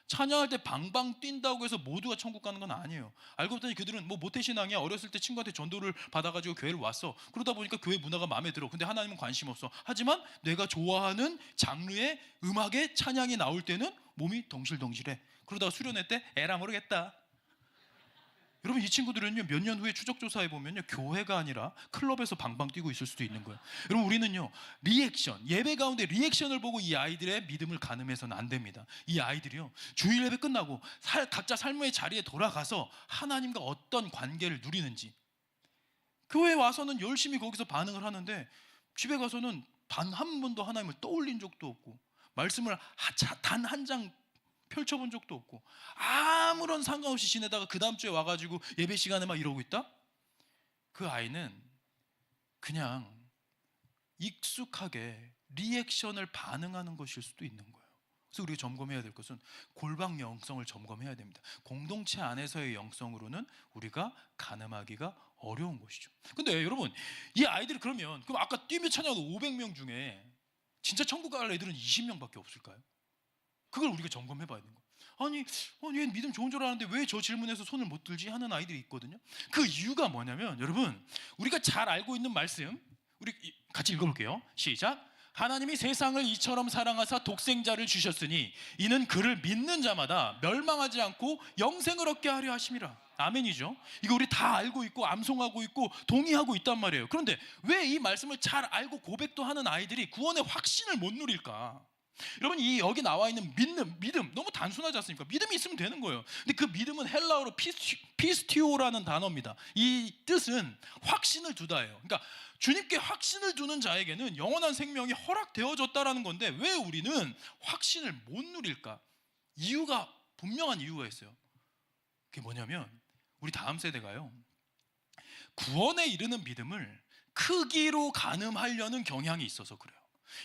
찬양할 때 방방 뛴다고 해서 모두가 천국 가는 건 아니에요. 알고 봤더니 그들은 뭐 모태신앙이야. 어렸을 때 친구한테 전도를 받아가지고 교회를 왔어. 그러다 보니까 교회 문화가 마음에 들어. 근데 하나님은 관심 없어. 하지만 내가 좋아하는 장르의 음악의 찬양이 나올 때는 몸이 덩실덩실해. 그러다가 수련회 때 에라 모르겠다. 여러분, 이 친구들은요, 몇 년 후에 추적조사해 보면요, 교회가 아니라 클럽에서 방방 뛰고 있을 수도 있는 거예요. 여러분, 우리는요, 리액션, 예배 가운데 리액션을 보고 이 아이들의 믿음을 가늠해서는 안 됩니다. 이 아이들이요, 주일 예배 끝나고 각자 삶의 자리에 돌아가서 하나님과 어떤 관계를 누리는지, 교회에 와서는 열심히 거기서 반응을 하는데 집에 가서는 단 한 번도 하나님을 떠올린 적도 없고, 말씀을 단 한 장 펼쳐본 적도 없고, 아무런 상관없이 지내다가 그 다음 주에 와가지고 예배 시간에 막 이러고 있다? 그 아이는 그냥 익숙하게 리액션을 반응하는 것일 수도 있는 거예요. 그래서 우리가 점검해야 될 것은 골방 영성을 점검해야 됩니다. 공동체 안에서의 영성으로는 우리가 가늠하기가 어려운 것이죠. 근데 여러분, 이 아이들이 그럼 아까 뛰며 찬양하던 500명 중에 진짜 천국 갈 애들은 20명밖에 없을까요? 그걸 우리가 점검해 봐야 되는 거예요. 아니 얘 믿음 좋은 줄 알았는데 왜 저 질문에서 손을 못 들지 하는 아이들이 있거든요. 그 이유가 뭐냐면, 여러분, 우리가 잘 알고 있는 말씀, 우리 같이 읽어볼게요. 시작. 하나님이 세상을 이처럼 사랑하사 독생자를 주셨으니 이는 그를 믿는 자마다 멸망하지 않고 영생을 얻게 하려 하심이라. 아멘이죠. 이거 우리 다 알고 있고 암송하고 있고 동의하고 있단 말이에요. 그런데 왜 이 말씀을 잘 알고 고백도 하는 아이들이 구원의 확신을 못 누릴까? 여러분, 이 여기 나와 있는 믿음 너무 단순하지 않습니까? 믿음이 있으면 되는 거예요. 근데 그 믿음은 헬라어로 피스티오라는 단어입니다. 이 뜻은 확신을 두다예요. 그러니까 주님께 확신을 두는 자에게는 영원한 생명이 허락되어졌다라는 건데, 왜 우리는 확신을 못 누릴까? 분명한 이유가 있어요. 그게 뭐냐면, 우리 다음 세대가요, 구원에 이르는 믿음을 크기로 가늠하려는 경향이 있어서 그래요.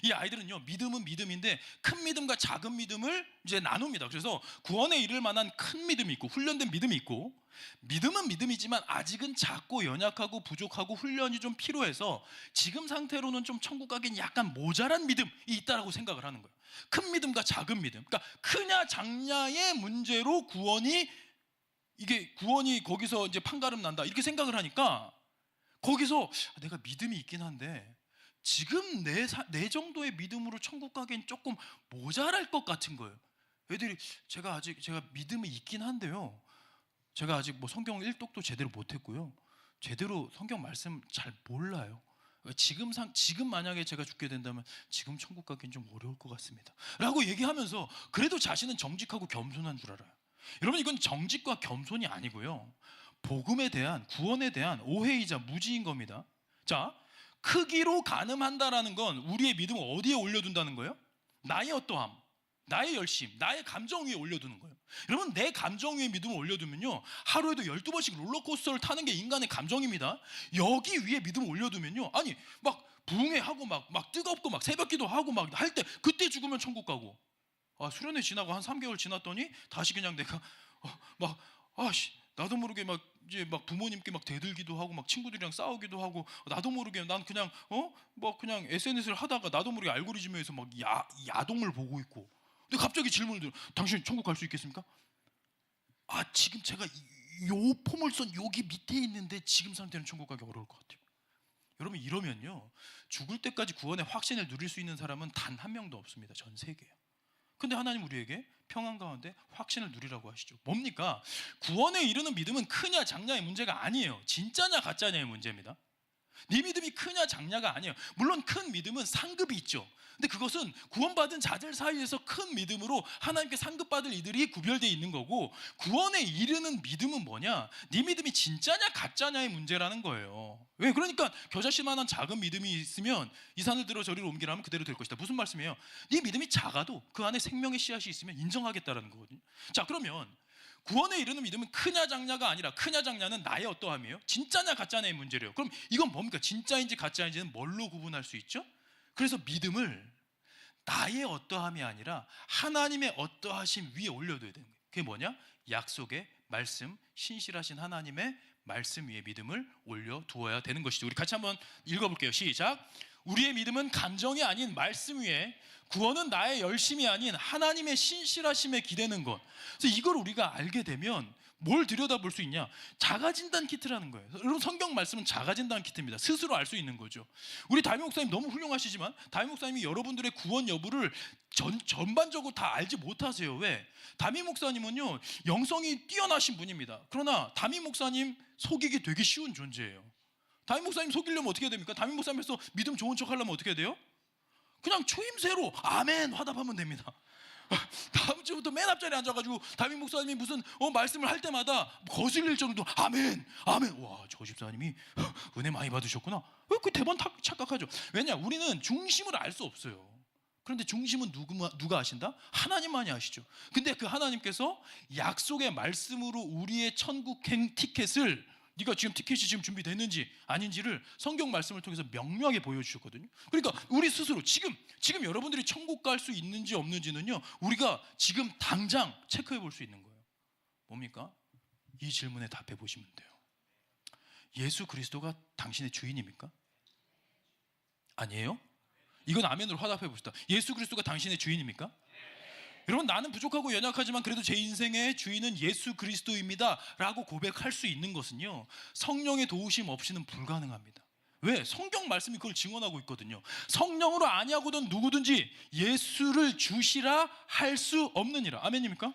이 아이들은요, 믿음은 믿음인데 큰 믿음과 작은 믿음을 이제 나눕니다. 그래서 구원에 이를 만한 큰 믿음이 있고 훈련된 믿음이 있고, 믿음은 믿음이지만 아직은 작고 연약하고 부족하고 훈련이 좀 필요해서 지금 상태로는 좀 천국 가기엔 약간 모자란 믿음이 있다라고 생각을 하는 거예요. 큰 믿음과 작은 믿음, 그러니까 크냐 작냐의 문제로 구원이 거기서 이제 판가름 난다 이렇게 생각을 하니까, 거기서 내가 믿음이 있긴 한데 지금 내 정도의 믿음으로 천국 가기엔 조금 모자랄 것 같은 거예요. 애들이 제가 믿음이 있긴 한데요, 제가 아직 뭐 성경 1독도 제대로 못했고요, 제대로 성경 말씀 잘 몰라요. 지금 만약에 제가 죽게 된다면 지금 천국 가기엔 좀 어려울 것 같습니다 라고 얘기하면서 그래도 자신은 정직하고 겸손한 줄 알아요. 여러분, 이건 정직과 겸손이 아니고요, 복음에 대한, 구원에 대한 오해이자 무지인 겁니다. 자, 크기로 가늠한다라는 건 우리의 믿음을 어디에 올려둔다는 거예요? 나의 어떠함, 나의 열심, 나의 감정 위에 올려두는 거예요. 여러분, 내 감정 위에 믿음을 올려두면요, 하루에도 12번씩 롤러코스터를 타는 게 인간의 감정입니다. 여기 위에 믿음을 올려두면요, 아니 막 부흥회하고 막 뜨겁고 막 새벽기도 하고 막 할 때, 그때 죽으면 천국 가고, 수련회 지나고 한 3개월 지났더니 다시 그냥 내가 나도 모르게 이제 부모님께 대들기도 하고 친구들이랑 싸우기도 하고, 나도 모르게 난 그냥 그냥 SNS를 하다가 나도 모르게 알고리즘에서 야동을 보고 있고, 근데 갑자기 질문을 들어. 당신 천국 갈 수 있겠습니까? 지금 제가 요 포물선 여기 밑에 있는데 지금 상태는 천국 가기 어려울 것 같아요. 여러분, 이러면요, 죽을 때까지 구원의 확신을 누릴 수 있는 사람은 단 한 명도 없습니다. 전 세계에. 근데 하나님 우리에게 평안 가운데 확신을 누리라고 하시죠. 뭡니까? 구원에 이르는 믿음은 크냐 작냐의 문제가 아니에요. 진짜냐 가짜냐의 문제입니다. 네 믿음이 크냐 작냐가 아니에요. 물론 큰 믿음은 상급이 있죠. 근데 그것은 구원받은 자들 사이에서 큰 믿음으로 하나님께 상급받을 이들이 구별되어 있는 거고, 구원에 이르는 믿음은 뭐냐? 네 믿음이 진짜냐 가짜냐의 문제라는 거예요. 왜? 그러니까 겨자씨만한 작은 믿음이 있으면 이 산을 들어 저리로 옮기라면 그대로 될 것이다. 무슨 말씀이에요? 네 믿음이 작아도 그 안에 생명의 씨앗이 있으면 인정하겠다라는 거거든요. 자, 그러면 구원에 이르는 믿음은 크냐 작냐가 아니라 크냐 작냐는 나의 어떠함이에요? 진짜냐 가짜냐의 문제래요. 그럼 이건 뭡니까? 진짜인지 가짜인지는 뭘로 구분할 수 있죠? 그래서 믿음을 나의 어떠함이 아니라 하나님의 어떠하심 위에 올려둬야 되는 거예요. 그게 뭐냐? 약속의 말씀, 신실하신 하나님의 말씀 위에 믿음을 올려두어야 되는 것이죠. 우리 같이 한번 읽어볼게요. 시작. 우리의 믿음은 감정이 아닌 말씀 위에, 구원은 나의 열심이 아닌 하나님의 신실하심에 기대는 것. 그래서 이걸 우리가 알게 되면 뭘 들여다볼 수 있냐? 자가진단 키트라는 거예요. 여러분, 성경 말씀은 자가진단 키트입니다. 스스로 알 수 있는 거죠. 우리 담임 목사님 너무 훌륭하시지만 담임 목사님이 여러분들의 구원 여부를 전반적으로 다 알지 못하세요. 왜? 담임 목사님은요, 영성이 뛰어나신 분입니다. 그러나 담임 목사님 속이기 되게 쉬운 존재예요. 담임 목사님 속이려면 어떻게 해야 됩니까? 담임 목사님에서 믿음 좋은 척 하려면 어떻게 해야 돼요? 그냥 초임새로 아멘 화답하면 됩니다. 다음 주부터 맨 앞자리에 앉아가지고 담임 목사님이 무슨 말씀을 할 때마다 거슬릴 정도 아멘 아멘. 와, 저 집사님이 은혜 많이 받으셨구나. 그 대번 착각하죠. 왜냐? 우리는 중심을 알 수 없어요. 그런데 중심은 누가 아신다? 하나님만이 아시죠. 근데 그 하나님께서 약속의 말씀으로 우리의 천국행 티켓을, 네가 지금 티켓이 지금 준비됐는지 아닌지를 성경 말씀을 통해서 명료하게 보여주셨거든요. 그러니까 우리 스스로 지금 여러분들이 천국 갈 수 있는지 없는지는요, 우리가 지금 당장 체크해 볼 수 있는 거예요. 뭡니까? 이 질문에 답해 보시면 돼요. 예수 그리스도가 당신의 주인입니까? 아니에요? 이건 아멘으로 화답해 봅시다. 예수 그리스도가 당신의 주인입니까? 여러분, 나는 부족하고 연약하지만 그래도 제 인생의 주인은 예수 그리스도입니다 라고 고백할 수 있는 것은요, 성령의 도우심 없이는 불가능합니다. 왜? 성경 말씀이 그걸 증언하고 있거든요. 성령으로 아니하고든 누구든지 예수를 주시라 할 수 없느니라. 아멘입니까?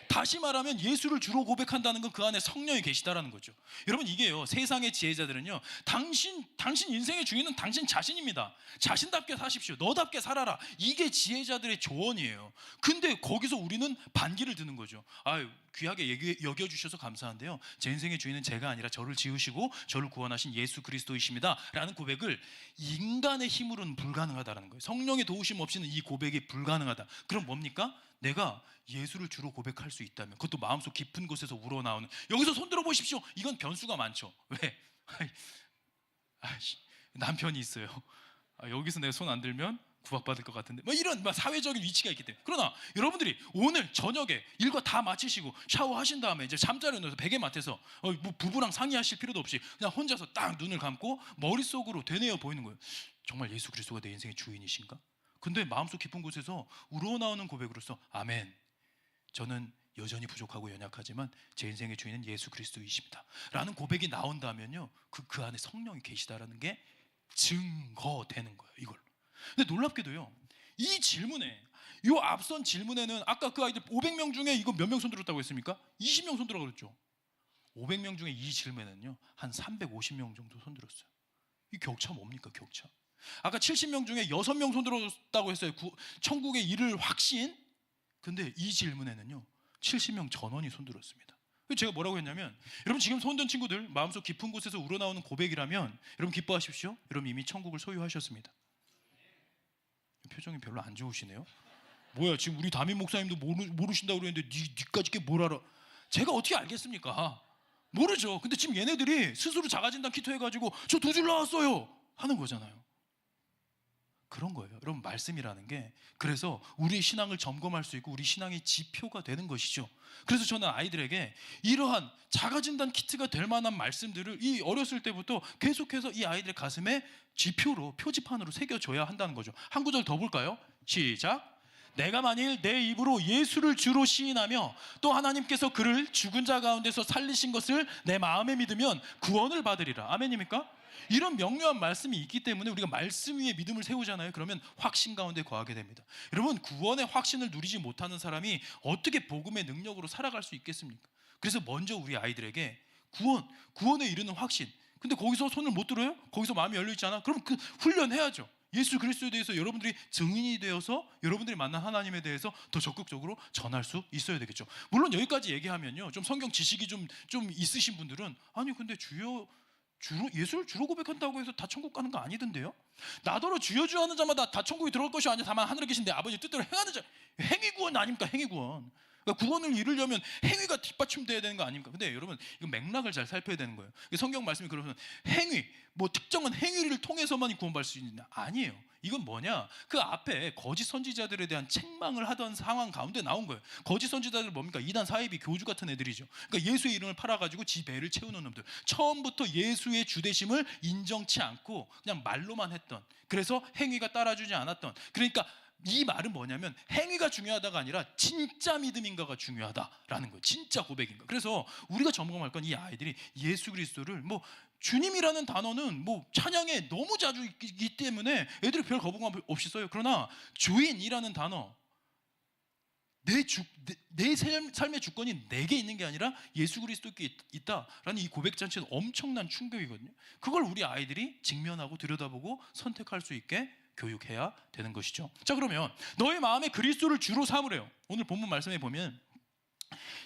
다시 말하면 예수를 주로 고백한다는 건 그 안에 성령이 계시다라는 거죠. 여러분, 이게요, 세상의 지혜자들은요, 당신 인생의 주인은 당신 자신입니다. 자신답게 사십시오. 너답게 살아라. 이게 지혜자들의 조언이에요. 근데 거기서 우리는 반기를 드는 거죠. 아유, 귀하게 여겨주셔서 감사한데요, 제 인생의 주인은 제가 아니라 저를 지으시고 저를 구원하신 예수 그리스도이십니다 라는 고백을 인간의 힘으로는 불가능하다는 거예요. 성령의 도우심 없이는 이 고백이 불가능하다. 그럼 뭡니까? 내가 예수를 주로 고백할 수 있다면, 그것도 마음속 깊은 곳에서 우러나오는, 여기서 손 들어보십시오. 이건 변수가 많죠. 왜? 남편이 있어요. 여기서 내 손 안 들면 구박받을 것 같은데, 이런 사회적인 위치가 있기 때문에. 그러나 여러분들이 오늘 저녁에 일과 다 마치시고 샤워하신 다음에 이제 잠자리에 누워서 베개 맡에서 뭐 부부랑 상의하실 필요도 없이 그냥 혼자서 딱 눈을 감고 머릿속으로 되뇌어 보이는 거예요. 정말 예수 그리스도가 내 인생의 주인이신가? 근데 마음속 깊은 곳에서 우러나오는 고백으로서 아멘, 저는 여전히 부족하고 연약하지만 제 인생의 주인은 예수 그리스도이십니다 라는 고백이 나온다면요, 그 안에 성령이 계시다라는 게 증거되는 거예요, 이걸. 근데 놀랍게도요, 이 질문에, 이 앞선 질문에는 아까 그 아이들 500명 중에 이거 몇 명 손 들었다고 했습니까? 20명 손 들어 그랬죠. 500명 중에 이 질문에는요, 한 350명 정도 손 들었어요. 이 격차 뭡니까, 격차? 아까 70명 중에 6명 손 들었다고 했어요. 천국에 이를 확신. 근데 이 질문에는요, 70명 전원이 손 들었습니다. 제가 뭐라고 했냐면, 여러분 지금 손든 친구들 마음속 깊은 곳에서 우러나오는 고백이라면 여러분 기뻐하십시오. 여러분 이미 천국을 소유하셨습니다. 표정이 별로 안 좋으시네요. 뭐야, 지금 우리 담임 목사님도 모르신다고 그랬는데 니까지 게 뭘 알아? 제가 어떻게 알겠습니까? 모르죠. 근데 지금 얘네들이 스스로 자가진단 키트 해가지고 저 2줄 나왔어요 하는 거잖아요. 그런 거예요. 여러분, 말씀이라는 게 그래서 우리 신앙을 점검할 수 있고 우리 신앙의 지표가 되는 것이죠. 그래서 저는 아이들에게 이러한 자가진단 키트가 될 만한 말씀들을 이 어렸을 때부터 계속해서 이 아이들의 가슴에 지표로, 표지판으로 새겨줘야 한다는 거죠. 한 구절 더 볼까요? 시작. 내가 만일 내 입으로 예수를 주로 시인하며 또 하나님께서 그를 죽은 자 가운데서 살리신 것을 내 마음에 믿으면 구원을 받으리라. 아멘입니까? 이런 명료한 말씀이 있기 때문에 우리가 말씀 위에 믿음을 세우잖아요. 그러면 확신 가운데 거하게 됩니다. 여러분, 구원의 확신을 누리지 못하는 사람이 어떻게 복음의 능력으로 살아갈 수 있겠습니까? 그래서 먼저 우리 아이들에게 구원에 이르는 확신. 근데 거기서 손을 못 들어요? 거기서 마음이 열려 있잖아. 그럼 그 훈련해야죠. 예수 그리스도에 대해서 여러분들이 증인이 되어서 여러분들이 만난 하나님에 대해서 더 적극적으로 전할 수 있어야 되겠죠. 물론 여기까지 얘기하면요, 좀 성경 지식이 좀 있으신 분들은 아니 근데 예수를 주로 고백한다고 해서 다 천국 가는 거 아니던데요? 나더러 주여 하는 자마다 다 천국에 들어갈 것이 아니라 다만 하늘에 계신 내 아버지 뜻대로 행하는 자, 행위구원 아닙니까? 행위구원. 그러니까 구원을 이루려면 행위가 뒷받침돼야 되는 거 아닙니까? 근데 여러분, 이거 맥락을 잘 살펴야 되는 거예요. 성경 말씀이 그러면 행위, 뭐 특정한 행위를 통해서만 구원받을 수 있느냐? 아니에요. 이건 뭐냐? 그 앞에 거짓 선지자들에 대한 책망을 하던 상황 가운데 나온 거예요. 거짓 선지자들 뭡니까? 이단, 사이비, 교주 같은 애들이죠. 그러니까 예수의 이름을 팔아가지고 지 배를 채우는 놈들. 처음부터 예수의 주되심을 인정치 않고 그냥 말로만 했던, 그래서 행위가 따라주지 않았던. 그러니까 이 말은 뭐냐면 행위가 중요하다가 아니라 진짜 믿음인가가 중요하다라는 거예요. 진짜 고백인가. 그래서 우리가 점검할 건 이 아이들이 예수 그리스도를 뭐 주님이라는 단어는 뭐 찬양에 너무 자주 있기 때문에 애들이 별 거부감 없이 써요. 그러나 주인이라는 단어, 내 삶의 주권이 내게 있는 게 아니라 예수 그리스도께 있다라는 이 고백 자체는 엄청난 충격이거든요. 그걸 우리 아이들이 직면하고 들여다보고 선택할 수 있게 교육해야 되는 것이죠. 자, 그러면 너의 마음에 그리스도를 주로 삼으래요. 오늘 본문 말씀에 보면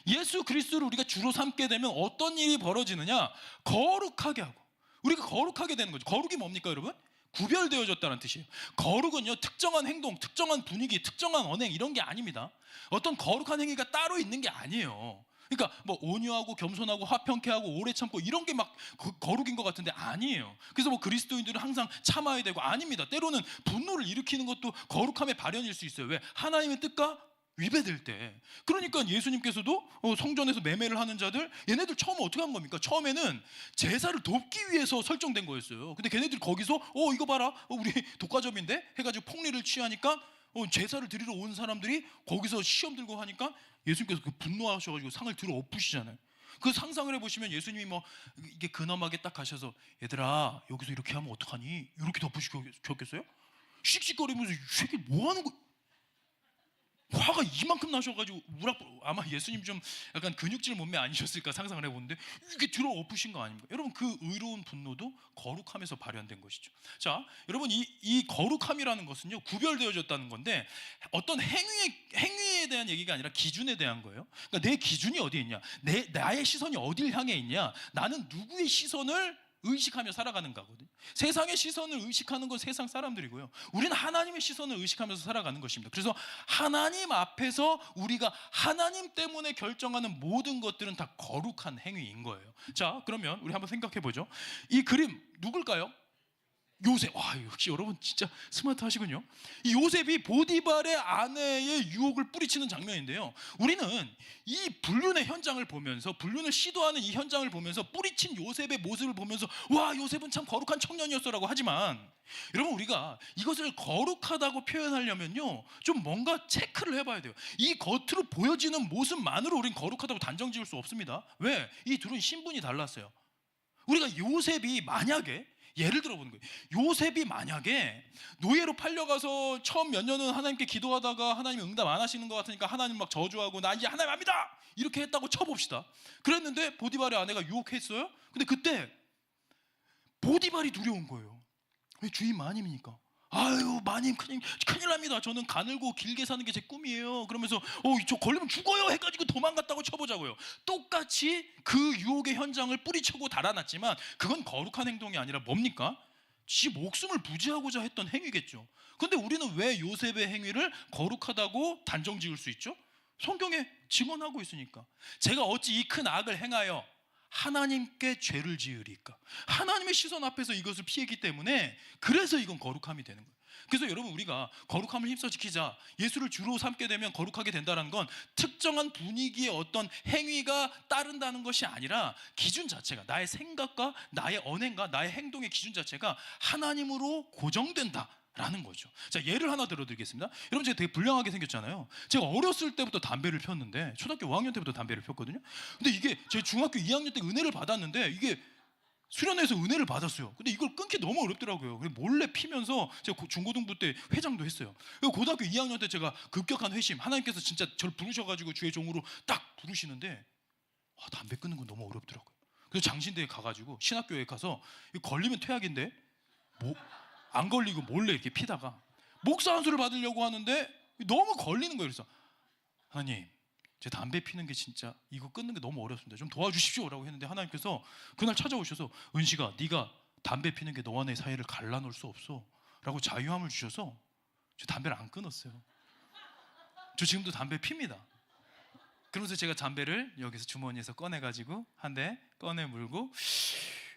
예수 그리스도를 우리가 주로 삼게 되면 어떤 일이 벌어지느냐? 거룩하게 하고, 우리가 거룩하게 되는 거죠. 거룩이 뭡니까 여러분? 구별되어졌다는 뜻이에요. 거룩은요, 특정한 행동, 특정한 분위기, 특정한 언행 이런 게 아닙니다. 어떤 거룩한 행위가 따로 있는 게 아니에요. 그러니까 뭐 온유하고 겸손하고 화평케 하고 오래 참고 이런 게 막 거룩인 것 같은데 아니에요. 그래서 뭐 그리스도인들은 항상 참아야 되고, 아닙니다. 때로는 분노를 일으키는 것도 거룩함의 발현일 수 있어요. 왜? 하나님의 뜻과 위배될 때. 그러니까 예수님께서도 성전에서 매매를 하는 자들, 얘네들 처음 어떻게 한 겁니까? 처음에는 제사를 돕기 위해서 설정된 거였어요. 근데 걔네들이 거기서 이거 봐라, 우리 독과점인데 해가지고 폭리를 취하니까 제사를 드리러 온 사람들이 거기서 시험 들고 하니까 예수님께서 그 분노하셔가지고 상을 들어 엎으시잖아요. 그 상상을 해보시면 예수님이 뭐 이게 근엄하게 딱 가셔서 얘들아 여기서 이렇게 하면 어떡하니? 이렇게 덮으시겠어요? 씩씩거리면서 이 새끼 뭐 하는 거? 화가 이만큼 나셔가지고 아마 예수님 좀 약간 근육질 몸매 아니셨을까 상상을 해보는데 이게 들어 엎으신 거 아닙니까? 여러분, 그 의로운 분노도 거룩함에서 발현된 것이죠. 자, 여러분, 이 거룩함이라는 것은요, 구별되어졌다는 건데 어떤 행위에 대한 얘기가 아니라 기준에 대한 거예요. 그러니까 내 기준이 어디에 있냐, 나의 시선이 어딜 향해 있냐, 나는 누구의 시선을 의식하며 살아가는가거든요. 세상의 시선을 의식하는 건 세상 사람들이고요, 우리는 하나님의 시선을 의식하면서 살아가는 것입니다. 그래서 하나님 앞에서 우리가 하나님 때문에 결정하는 모든 것들은 다 거룩한 행위인 거예요. 자, 그러면 우리 한번 생각해 보죠. 이 그림 누굴까요? 요셉. 와, 역시 여러분 진짜 스마트하시군요. 이 요셉이 보디발의 아내의 유혹을 뿌리치는 장면인데요, 우리는 이 불륜의 현장을 보면서, 불륜을 시도하는 이 현장을 보면서 뿌리친 요셉의 모습을 보면서 와, 요셉은 참 거룩한 청년이었어라고 하지만, 여러분, 우리가 이것을 거룩하다고 표현하려면요 좀 뭔가 체크를 해봐야 돼요. 이 겉으로 보여지는 모습만으로 우린 거룩하다고 단정 지을 수 없습니다. 왜? 이 둘은 신분이 달랐어요. 우리가 요셉이 만약에, 예를 들어 보는 거예요, 요셉이 만약에 노예로 팔려가서 처음 몇 년은 하나님께 기도하다가 하나님이 응답 안 하시는 것 같으니까 하나님 막 저주하고 나 이제 하나님 안 믿어 이렇게 했다고 쳐봅시다. 그랬는데 보디발의 아내가 유혹했어요. 근데 그때 보디발이 두려운 거예요. 왜? 주인 마님이니까. 아유, 마님 큰일 납니다. 저는 가늘고 길게 사는 게 제 꿈이에요. 그러면서 저 걸리면 죽어요 해가지고 도망갔다고 쳐보자고요. 똑같이 그 유혹의 현장을 뿌리치고 달아났지만 그건 거룩한 행동이 아니라 뭡니까? 지 목숨을 부지하고자 했던 행위겠죠. 근데 우리는 왜 요셉의 행위를 거룩하다고 단정 지을 수 있죠? 성경에 증언하고 있으니까. 제가 어찌 이 큰 악을 행하여 하나님께 죄를 지으리까? 하나님의 시선 앞에서 이것을 피했기 때문에, 그래서 이건 거룩함이 되는 거예요. 그래서 여러분, 우리가 거룩함을 힘써 지키자, 예수를 주로 삼게 되면 거룩하게 된다는 건 특정한 분위기의 어떤 행위가 따른다는 것이 아니라 기준 자체가, 나의 생각과 나의 언행과 나의 행동의 기준 자체가 하나님으로 고정된다 라는 거죠. 자, 예를 하나 들어드리겠습니다. 여러분, 제가 되게 불량하게 생겼잖아요. 제가 어렸을 때부터 담배를 폈는데, 초등학교 5학년 때부터 담배를 폈거든요. 근데 이게 제 중학교 2학년 때 은혜를 받았는데, 이게 수련회에서 은혜를 받았어요. 근데 이걸 끊기 너무 어렵더라고요. 그래서 몰래 피면서 제가 중고등부 때 회장도 했어요. 그리고 고등학교 2학년 때 제가 급격한 회심, 하나님께서 진짜 저를 부르셔가지고 주의 종으로 딱 부르시는데, 담배 끊는 건 너무 어렵더라고요. 그래서 장신대에 가가지고, 신학교에 가서 이거 걸리면 퇴학인데 안 걸리고 몰래 이렇게 피다가 목사 안수를 받으려고 하는데 너무 걸리는 거예요. 그래서 하나님, 제 담배 피는 게 진짜 이거 끊는 게 너무 어렵습니다. 좀 도와주십시오 라고 했는데, 하나님께서 그날 찾아오셔서 은식아, 네가 담배 피는 게 너와 내 사이를 갈라놓을 수 없어 라고 자유함을 주셔서 저 담배를 안 끊었어요. 저 지금도 담배 핍니다. 그러면서 제가 담배를 여기서 주머니에서 꺼내가지고 한 대 꺼내 물고,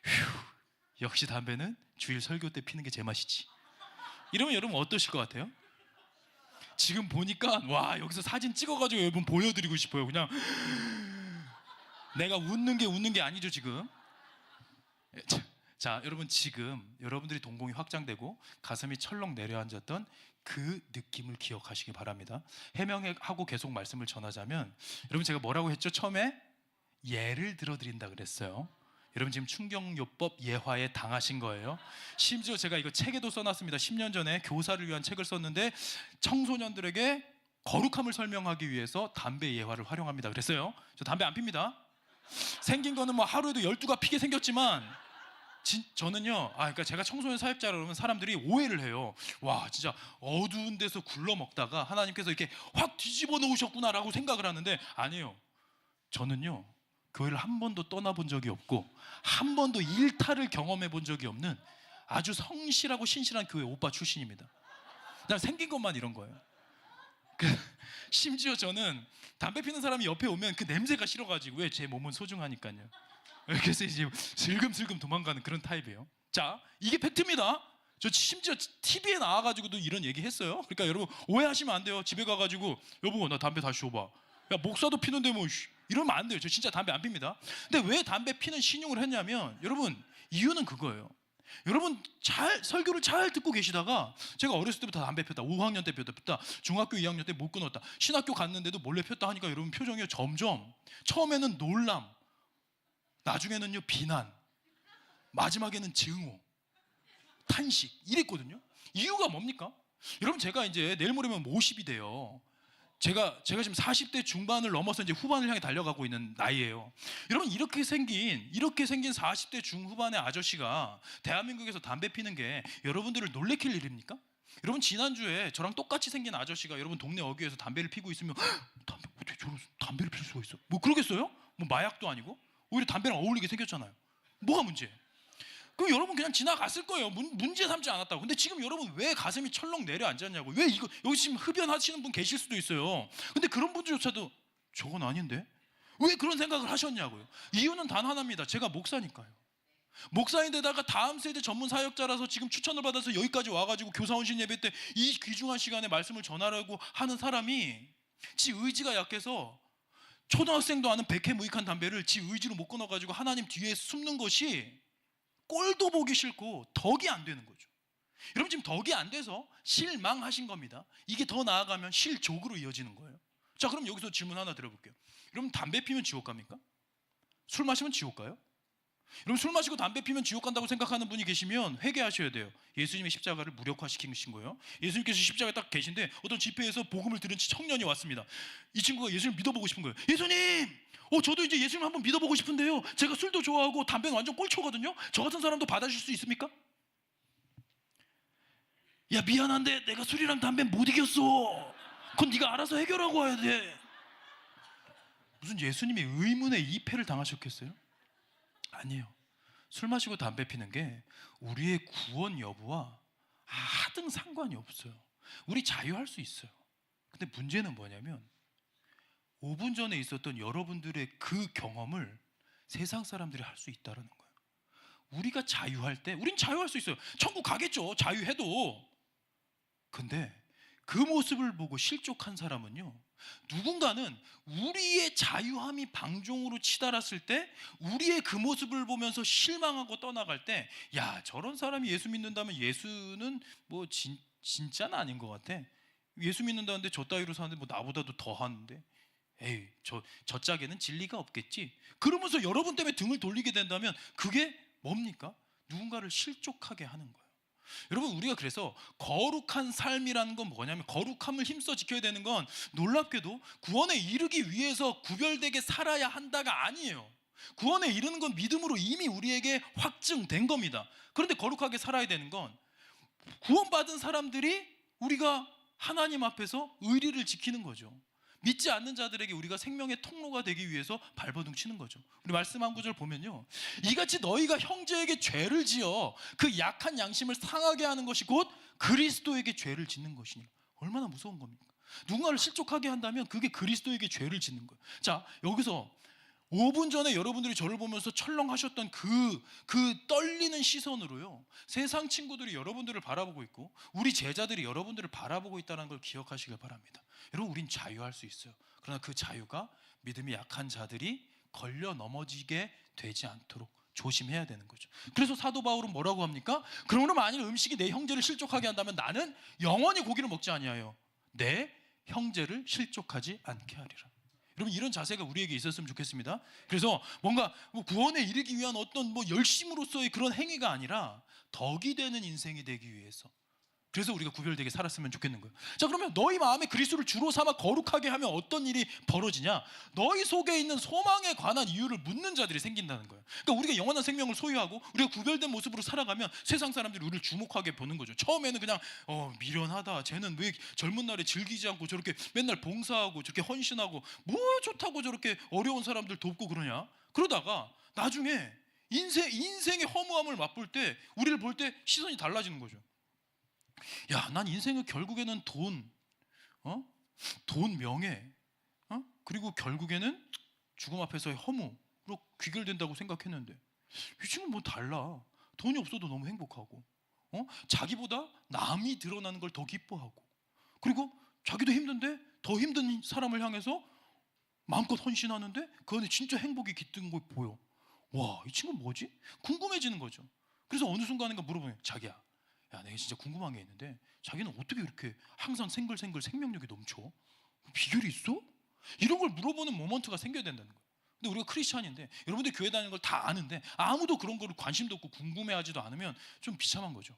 휴, 역시 담배는 주일 설교 때 피는 게 제맛이지. 이러면 여러분 어떠실 것 같아요? 지금 보니까 와, 여기서 사진 찍어가지고 여러분 보여드리고 싶어요. 그냥 내가 웃는 게 아니죠 지금. 자, 여러분, 지금 여러분들이 동공이 확장되고 가슴이 철렁 내려앉았던 그 느낌을 기억하시기 바랍니다. 해명하고 계속 말씀을 전하자면, 여러분 제가 뭐라고 했죠? 처음에 예를 들어드린다 그랬어요. 여러분 지금 충격요법 예화에 당하신 거예요. 심지어 제가 이거 책에도 써놨습니다. 10년 전에 교사를 위한 책을 썼는데 청소년들에게 거룩함을 설명하기 위해서 담배 예화를 활용합니다 그랬어요. 저 담배 안 핍니다. 생긴 거는 뭐 하루에도 12가 피게 생겼지만 저는요, 그러니까 제가 청소년 사역자라 그러면 사람들이 오해를 해요. 와, 진짜 어두운 데서 굴러 먹다가 하나님께서 이렇게 확 뒤집어 놓으셨구나라고 생각을 하는데, 아니에요. 저는요, 교회를 한 번도 떠나본 적이 없고 한 번도 일탈을 경험해 본 적이 없는 아주 성실하고 신실한 교회 오빠 출신입니다. 그냥 생긴 것만 이런 거예요. 심지어 저는 담배 피는 사람이 옆에 오면 그 냄새가 싫어가지고, 왜? 제 몸은 소중하니까요. 그래서 이제 슬금슬금 도망가는 그런 타입이에요. 자, 이게 팩트입니다. 저 심지어 TV에 나와가지고도 이런 얘기 했어요. 그러니까 여러분 오해하시면 안 돼요. 집에 가가지고 여보 나 담배 다시 줘봐. 야, 목사도 피는데 뭐 이러면 안 돼요. 저 진짜 담배 안 핍니다. 근데 왜 담배 피는 신용을 했냐면, 여러분 이유는 그거예요. 여러분 설교를 잘 듣고 계시다가, 제가 어렸을 때부터 담배 폈다, 5학년 때 폈다, 중학교 2학년 때 못 끊었다, 신학교 갔는데도 몰래 폈다 하니까 여러분 표정이 점점, 처음에는 놀람, 나중에는요 비난, 마지막에는 증오, 탄식 이랬거든요. 이유가 뭡니까? 여러분 제가 이제 내일 모레면 50이 돼요. 제가 지금 40대 중반을 넘어서 이제 후반을 향해 달려가고 있는 나이예요. 여러분 이렇게 생긴 40대 중후반의 아저씨가 대한민국에서 담배 피는 게 여러분들을 놀래킬 일입니까? 여러분 지난주에 저랑 똑같이 생긴 아저씨가 여러분 동네 어귀에서 담배를 피고 있으면 어떻게 저런 담배를 필 수가 있어? 뭐 그러겠어요? 뭐 마약도 아니고 오히려 담배랑 어울리게 생겼잖아요. 뭐가 문제예요? 그럼 여러분 그냥 지나갔을 거예요. 문제 삼지 않았다고. 근데 지금 여러분 왜 가슴이 철렁 내려앉았냐고. 왜 이거 여기 지금 흡연하시는 분 계실 수도 있어요. 근데 그런 분들조차도 저건 아닌데? 왜 그런 생각을 하셨냐고요. 이유는 단 하나입니다. 제가 목사니까요. 목사인데다가 다음 세대 전문 사역자라서 지금 추천을 받아서 여기까지 와가지고 교사원신 예배 때 이 귀중한 시간에 말씀을 전하려고 하는 사람이 지 의지가 약해서 초등학생도 아는 백해무익한 담배를 지 의지로 못 끊어가지고 하나님 뒤에 숨는 것이 꼴도 보기 싫고 덕이 안 되는 거죠. 여러분 지금 덕이 안 돼서 실망하신 겁니다. 이게 더 나아가면 실족으로 이어지는 거예요. 자, 그럼 여기서 질문 하나 드려볼게요. 여러분 담배 피면 지옥 갑니까? 술 마시면 지옥 가요? 여러분 술 마시고 담배 피면 지옥 간다고 생각하는 분이 계시면 회개하셔야 돼요. 예수님의 십자가를 무력화시키신 거예요. 예수님께서 십자가에 딱 계신데 어떤 집회에서 복음을 들은 청년이 왔습니다. 이 친구가 예수님을 믿어보고 싶은 거예요. 예수님! 저도 이제 예수님 한번 믿어보고 싶은데요, 제가 술도 좋아하고 담배는 완전 꼴초거든요. 저 같은 사람도 받아줄 수 있습니까? 야, 미안한데 내가 술이랑 담배 못 이겼어. 그건 네가 알아서 해결하고 와야 돼. 무슨 예수님이 의문의 이패를 당하셨겠어요? 아니에요. 술 마시고 담배 피는 게 우리의 구원 여부와 하등 상관이 없어요. 우리 자유할 수 있어요. 근데 문제는 뭐냐면 5분 전에 있었던 여러분들의 그 경험을 세상 사람들이 할 수 있다는 거예요. 우리가 자유할 때 우린 자유할 수 있어요. 천국 가겠죠, 자유해도. 근데 그 모습을 보고 실족한 사람은요, 누군가는 우리의 자유함이 방종으로 치달았을 때 우리의 그 모습을 보면서 실망하고 떠나갈 때, 야, 저런 사람이 예수 믿는다면 예수는 뭐 진짜는 아닌 것 같아. 예수 믿는다는데 저 따위로 사는데 뭐 나보다도 더 하는데, 에이, 저 짝에는 진리가 없겠지. 그러면서 여러분 때문에 등을 돌리게 된다면 그게 뭡니까? 누군가를 실족하게 하는 거예요. 여러분 우리가 그래서 거룩한 삶이라는 건 뭐냐면, 거룩함을 힘써 지켜야 되는 건 놀랍게도 구원에 이르기 위해서 구별되게 살아야 한다가 아니에요. 구원에 이르는 건 믿음으로 이미 우리에게 확증된 겁니다. 그런데 거룩하게 살아야 되는 건 구원받은 사람들이 우리가 하나님 앞에서 의리를 지키는 거죠. 믿지 않는 자들에게 우리가 생명의 통로가 되기 위해서 발버둥 치는 거죠. 우리 말씀 한 구절 보면요, 이같이 너희가 형제에게 죄를 지어 그 약한 양심을 상하게 하는 것이 곧 그리스도에게 죄를 짓는 것이니. 얼마나 무서운 겁니까? 누군가를 실족하게 한다면 그게 그리스도에게 죄를 짓는 거예요. 자, 여기서 5분 전에 여러분들이 저를 보면서 철렁하셨던 그 떨리는 시선으로요, 세상 친구들이 여러분들을 바라보고 있고 우리 제자들이 여러분들을 바라보고 있다는 걸 기억하시길 바랍니다. 여러분, 우린 자유할 수 있어요. 그러나 그 자유가 믿음이 약한 자들이 걸려 넘어지게 되지 않도록 조심해야 되는 거죠. 그래서 사도 바울은 뭐라고 합니까? 그러므로 만일 음식이 내 형제를 실족하게 한다면 나는 영원히 고기를 먹지 아니하여 내 형제를 실족하지 않게 하리라. 여러분, 이런 자세가 우리에게 있었으면 좋겠습니다. 그래서 뭔가 구원에 이르기 위한 어떤 열심으로서의 그런 행위가 아니라 덕이 되는 인생이 되기 위해서, 그래서 우리가 구별되게 살았으면 좋겠는 거예요. 자, 그러면 너희 마음에 그리스도를 주로 삼아 거룩하게 하면 어떤 일이 벌어지냐? 너희 속에 있는 소망에 관한 이유를 묻는 자들이 생긴다는 거예요. 그러니까 우리가 영원한 생명을 소유하고 우리가 구별된 모습으로 살아가면 세상 사람들이 우리를 주목하게 보는 거죠. 처음에는 그냥 미련하다, 쟤는 왜 젊은 날에 즐기지 않고 저렇게 맨날 봉사하고 저렇게 헌신하고 뭐 좋다고 저렇게 어려운 사람들 돕고 그러냐? 그러다가 나중에 인생의 허무함을 맛볼 때, 우리를 볼 때 시선이 달라지는 거죠. 야, 난 인생은 결국에는 돈, 명예, 그리고 결국에는 죽음 앞에서의 허무로 귀결된다고 생각했는데 요즘은 뭐 달라. 돈이 없어도 너무 행복하고, 자기보다 남이 드러나는 걸 더 기뻐하고, 그리고 자기도 힘든데 더 힘든 사람을 향해서 마음껏 헌신하는데 그 안에 진짜 행복이 깃든 거 보여. 와, 이 친구 뭐지? 궁금해지는 거죠. 그래서 어느 순간인가 물어보면, 자기야, 야, 내가 진짜 궁금한 게 있는데 자기는 어떻게 이렇게 항상 생글생글 생명력이 넘쳐? 비결이 있어? 이런 걸 물어보는 모먼트가 생겨야 된다는 거예요. 근데 우리가 크리스찬인데, 여러분들 교회 다니는 걸 다 아는데 아무도 그런 걸 관심도 없고 궁금해하지도 않으면 좀 비참한 거죠.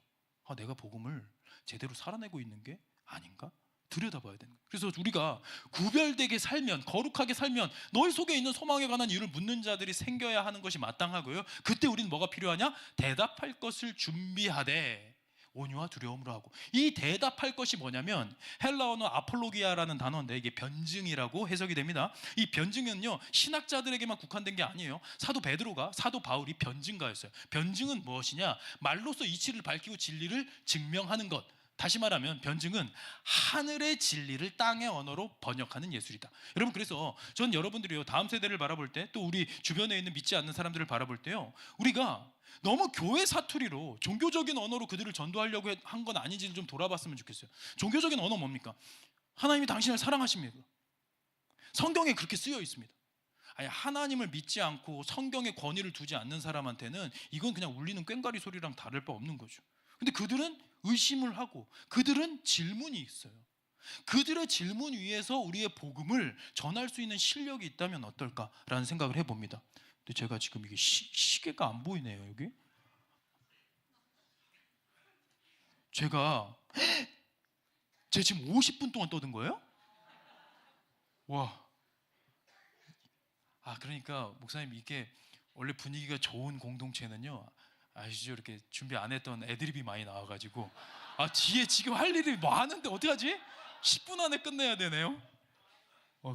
내가 복음을 제대로 살아내고 있는 게 아닌가? 들여다봐야 되는 거예요. 그래서 우리가 구별되게 살면, 거룩하게 살면 너희 속에 있는 소망에 관한 이유를 묻는 자들이 생겨야 하는 것이 마땅하고요, 그때 우리는 뭐가 필요하냐? 대답할 것을 준비하되 온유와 두려움으로 하고. 이 대답할 것이 뭐냐면 헬라 언어 아폴로기아라는 단어인데 이게 변증이라고 해석이 됩니다. 이 변증은요, 신학자들에게만 국한된 게 아니에요. 사도 베드로가, 사도 바울이 변증가였어요. 변증은 무엇이냐? 말로써 이치를 밝히고 진리를 증명하는 것. 다시 말하면 변증은 하늘의 진리를 땅의 언어로 번역하는 예술이다. 여러분, 그래서 전 여러분들이요, 다음 세대를 바라볼 때, 또 우리 주변에 있는 믿지 않는 사람들을 바라볼 때요, 우리가 너무 교회 사투리로 종교적인 언어로 그들을 전도하려고 한 건 아닌지를 좀 돌아봤으면 좋겠어요. 종교적인 언어 뭡니까? 하나님이 당신을 사랑하십니다. 성경에 그렇게 쓰여 있습니다. 아니, 하나님을 믿지 않고 성경에 권위를 두지 않는 사람한테는 이건 그냥 울리는 꽹과리 소리랑 다를 바 없는 거죠. 근데 그들은 의심을 하고 그들은 질문이 있어요. 그들의 질문 위에서 우리의 복음을 전할 수 있는 실력이 있다면 어떨까라는 생각을 해봅니다. 근데 제가 지금 이게 시계가 안 보이네요. 여기 제가 지금 50분 동안 떠든 거예요? 와. 그러니까 목사님, 이게 원래 분위기가 좋은 공동체는요, 아시죠? 이렇게 준비 안 했던 애드립이 많이 나와가지고 뒤에 지금 할 일이 많은데 어떡하지? 10분 안에 끝내야 되네요.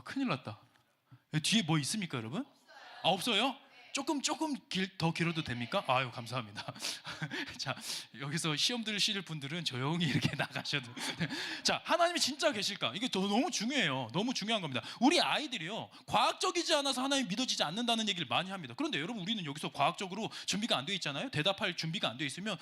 큰일 났다. 뒤에 뭐 있습니까, 여러분? 없어요? 조금 더 길어도 됩니까? 아유, 감사합니다. 자, 여기서 시험 들으실 분들은 조용히 이렇게 나가셔도. 자, 하나님이 진짜 계실까? 이게 너무 중요해요. 너무 중요한 겁니다. 우리 아이들이요, 과학적이지 않아서 하나님 믿어지지 않는다는 얘기를 많이 합니다. 그런데 여러분, 우리는 여기서 과학적으로 준비가 안 돼 있잖아요. 대답할 준비가 안 돼 있으면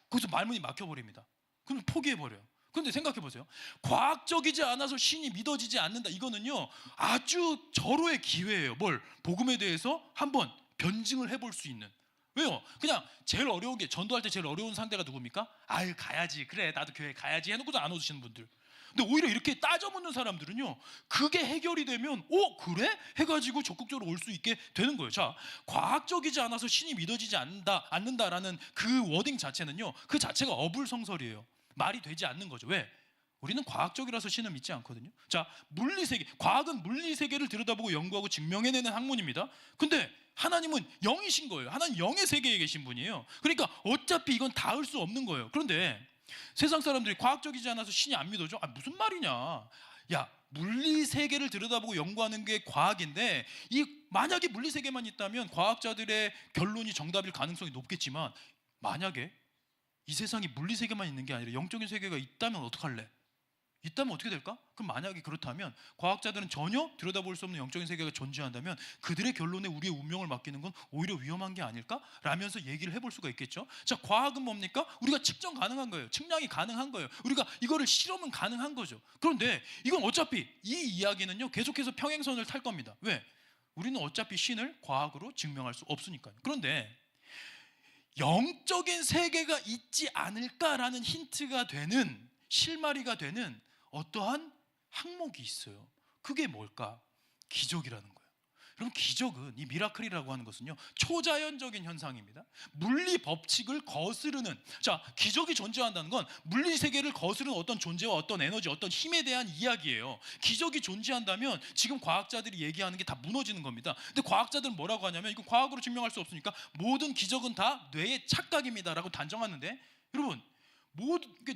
거기서 말문이 막혀버립니다. 그럼 포기해버려요. 그런데 생각해 보세요. 과학적이지 않아서 신이 믿어지지 않는다. 이거는요, 아주 절호의 기회예요. 복음에 대해서 한번 변증을 해볼 수 있는. 왜요? 그냥 제일 어려운 게, 전도할 때 제일 어려운 상대가 누굽니까? 가야지. 그래, 나도 교회 가야지 해놓고도 안 오시는 분들. 근데 오히려 이렇게 따져 묻는 사람들은요, 그게 해결이 되면 그래? 해가지고 적극적으로 올 수 있게 되는 거예요. 자, 과학적이지 않아서 신이 믿어지지 않는다라는 그 워딩 자체는요, 그 자체가 어불성설이에요. 말이 되지 않는 거죠. 왜? 우리는 과학적이라서 신을 믿지 않거든요. 자, 물리세계, 과학은 물리세계를 들여다보고 연구하고 증명해내는 학문입니다. 근데 하나님은 영이신 거예요. 하나님 영의 세계에 계신 분이에요. 그러니까 어차피 이건 닿을 수 없는 거예요. 그런데 세상 사람들이 과학적이지 않아서 신이 안 믿어져? 무슨 말이냐? 야, 물리세계를 들여다보고 연구하는 게 과학인데, 만약에 물리세계만 있다면 과학자들의 결론이 정답일 가능성이 높겠지만, 만약에 이 세상이 물리세계만 있는 게 아니라 영적인 세계가 있다면 어떡할래? 있다면 어떻게 될까? 그럼 만약에 그렇다면 과학자들은 전혀 들여다볼 수 없는 영적인 세계가 존재한다면 그들의 결론에 우리의 운명을 맡기는 건 오히려 위험한 게 아닐까? 라면서 얘기를 해볼 수가 있겠죠. 자, 과학은 뭡니까? 우리가 측정 가능한 거예요. 측량이 가능한 거예요. 우리가 이거를 실험은 가능한 거죠. 그런데 이건 어차피 이 이야기는요 계속해서 평행선을 탈 겁니다. 왜? 우리는 어차피 신을 과학으로 증명할 수 없으니까요. 그런데 영적인 세계가 있지 않을까라는 힌트가 되는, 실마리가 되는 어떠한 항목이 있어요. 그게 뭘까? 기적이라는 거예요. 여러분, 기적은, 이 미라클이라고 하는 것은요 초자연적인 현상입니다. 물리 법칙을 거스르는, 자, 기적이 존재한다는 건 물리 세계를 거스르는 어떤 존재와 어떤 에너지, 어떤 힘에 대한 이야기예요. 기적이 존재한다면 지금 과학자들이 얘기하는 게 다 무너지는 겁니다. 근데 과학자들은 뭐라고 하냐면, 이거 과학으로 증명할 수 없으니까 모든 기적은 다 뇌의 착각입니다 라고 단정하는데, 여러분,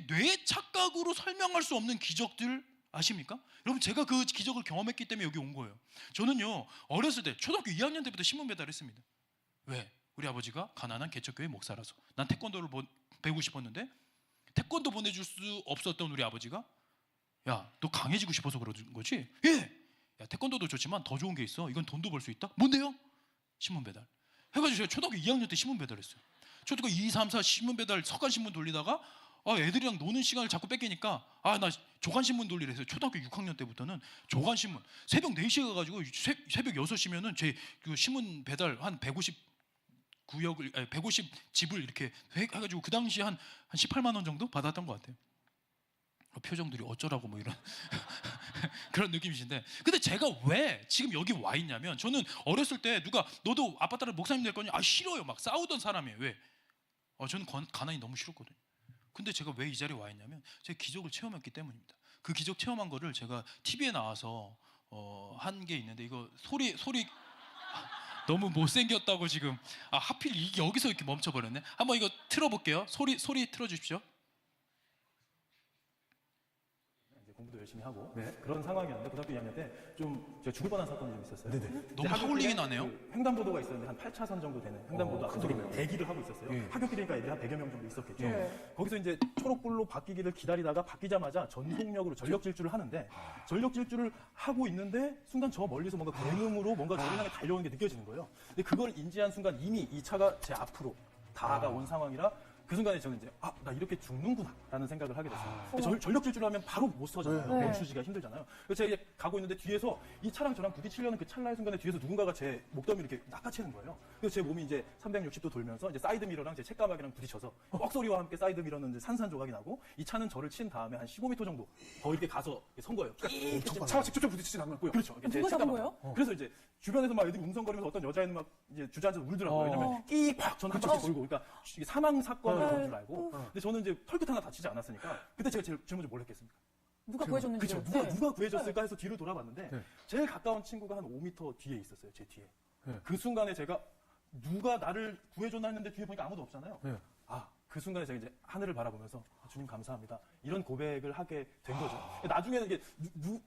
뇌의 착각으로 설명할 수 없는 기적들 아십니까? 여러분, 제가 그 기적을 경험했기 때문에 여기 온 거예요. 저는요 어렸을 때 초등학교 2학년 때부터 신문 배달했습니다. 왜? 우리 아버지가 가난한 개척교회 목사라서. 난 태권도를 배우고 싶었는데 태권도 보내줄 수 없었던 우리 아버지가, 야, 너 강해지고 싶어서 그러는 거지? 예! 야, 태권도도 좋지만 더 좋은 게 있어. 이건 돈도 벌 수 있다. 뭔데요? 신문 배달 해가지고 제가 초등학교 2학년 때 신문 배달했어요. 초등학교 2, 3, 4 신문 배달, 석간신문 돌리다가 애들이랑 노는 시간을 자꾸 뺏기니까 나 조간신문 돌리라 했어요. 초등학교 6학년 때부터는 조간신문 새벽 4시에 가가지고 새벽 6시면은 제 그 신문 배달 한 150집을 이렇게 해가지고 그 당시 한 18만 원 정도 받았던 것 같아요. 표정들이 어쩌라고 뭐 이런 그런 느낌이신데, 근데 제가 왜 지금 여기 와 있냐면, 저는 어렸을 때 누가 너도 아빠 따라 목사님 될 거냐? 싫어요. 막 싸우던 사람이에요. 왜? 저는 가난이 너무 싫었거든요. 근데 제가 왜 이 자리에 와 있냐면 제가 기적을 체험했기 때문입니다. 그 기적 체험한 거를 제가 TV에 나와서 한 게 있는데, 이거 소리 너무 못생겼다고 지금 하필 이게 여기서 이렇게 멈춰버렸네. 한번 이거 틀어볼게요. 소리 틀어주십시오. 공부도 열심히 하고 그런 상황이었는데, 고등학교 2학년 때 좀 제가 죽을 뻔한 사건이 좀 있었어요. 너무 하울링이 나네요. 횡단보도가 있었는데 한 8차선 정도 되는 횡단보도 앞쪽에 대기를 하고 있었어요. 학교끼리니까 애들이 한 100여 명 정도 있었겠죠. 거기서 이제 초록불로 바뀌기를 기다리다가 바뀌자마자 전속력으로 전력 질주를 하는데, 전력 질주를 하고 있는데 순간 저 멀리서 뭔가 굉음으로 뭔가 저를 향해 달려오는 게 느껴지는 거예요. 근데 그걸 인지한 순간 이미 이 차가 제 앞으로 다가온 상황이라, 그 순간에 저는 이제 나 이렇게 죽는구나 라는 생각을 하게 됐어요. 전력 질주를 하면 바로 못 서잖아요. 멈추기가 힘들잖아요. 그래서 제가 이제 가고 있는데 뒤에서 이 차랑 저랑 부딪히려는 그 찰나의 순간에 뒤에서 누군가가 제 목덜미를 이렇게 낚아채는 거예요. 그래서 제 몸이 이제 360도 돌면서 이제 사이드 미러랑 제 책가방이랑 부딪혀서 뻑 소리와 함께 사이드 미러는 이제 산산조각이 나고, 이 차는 저를 친 다음에 한 15m 정도 더 이렇게 가서 선 거예요. 차가 직접 부딪히진 않았고요. 그렇죠. 누가 잡은 거예요? 그래서 이제 주변에서 막 애들이 웅성거리면서 어떤 여자애는 막 이제 주저앉아서 울더라고요. 왜냐면 끼팍 저는 한쪽씩 돌고, 그러니까 이게 사망 사건을 본 줄 알고. 근데 저는 이제 털끝 하나 다치지 않았으니까 그때 제가 제일 먼저 뭘 했겠습니까? 누가 구해줬는지. 그렇죠. 누가 구해줬을까 해서 뒤를 돌아봤는데 제일 가까운 친구가 한 5m 뒤에 있었어요. 제 뒤에. 그 순간에 제가 누가 나를 구해줬나 했는데 뒤에 보니까 아무도 없잖아요. 그 순간에 제가 이제 하늘을 바라보면서 주님 감사합니다, 이런 고백을 하게 된 거죠. 나중에는 이게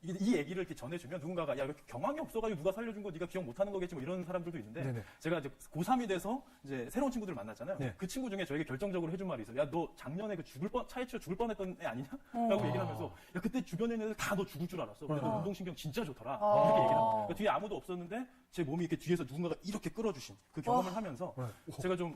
이 얘기를 이렇게 전해주면 누군가가 야, 이렇게 경황이 없어가지고 누가 살려준 거 네가 기억 못하는 거겠지 뭐 이런 사람들도 있는데, 제가 이제 고3이 돼서 이제 새로운 친구들을 만났잖아요. 그 친구 중에 저에게 결정적으로 해준 말이 있어요. 야, 너 작년에 그 차에 치여 죽을 뻔했던 애 아니냐? 라고 얘기를 하면서, 야, 그때 주변에 있는 애들 다 너 죽을 줄 알았어. 근데 너 운동신경 진짜 좋더라. 이렇게 얘기를 합니다. 그러니까 뒤에 아무도 없었는데 제 몸이 이렇게 뒤에서 누군가가 이렇게 끌어주신 그 경험을 하면서 제가 좀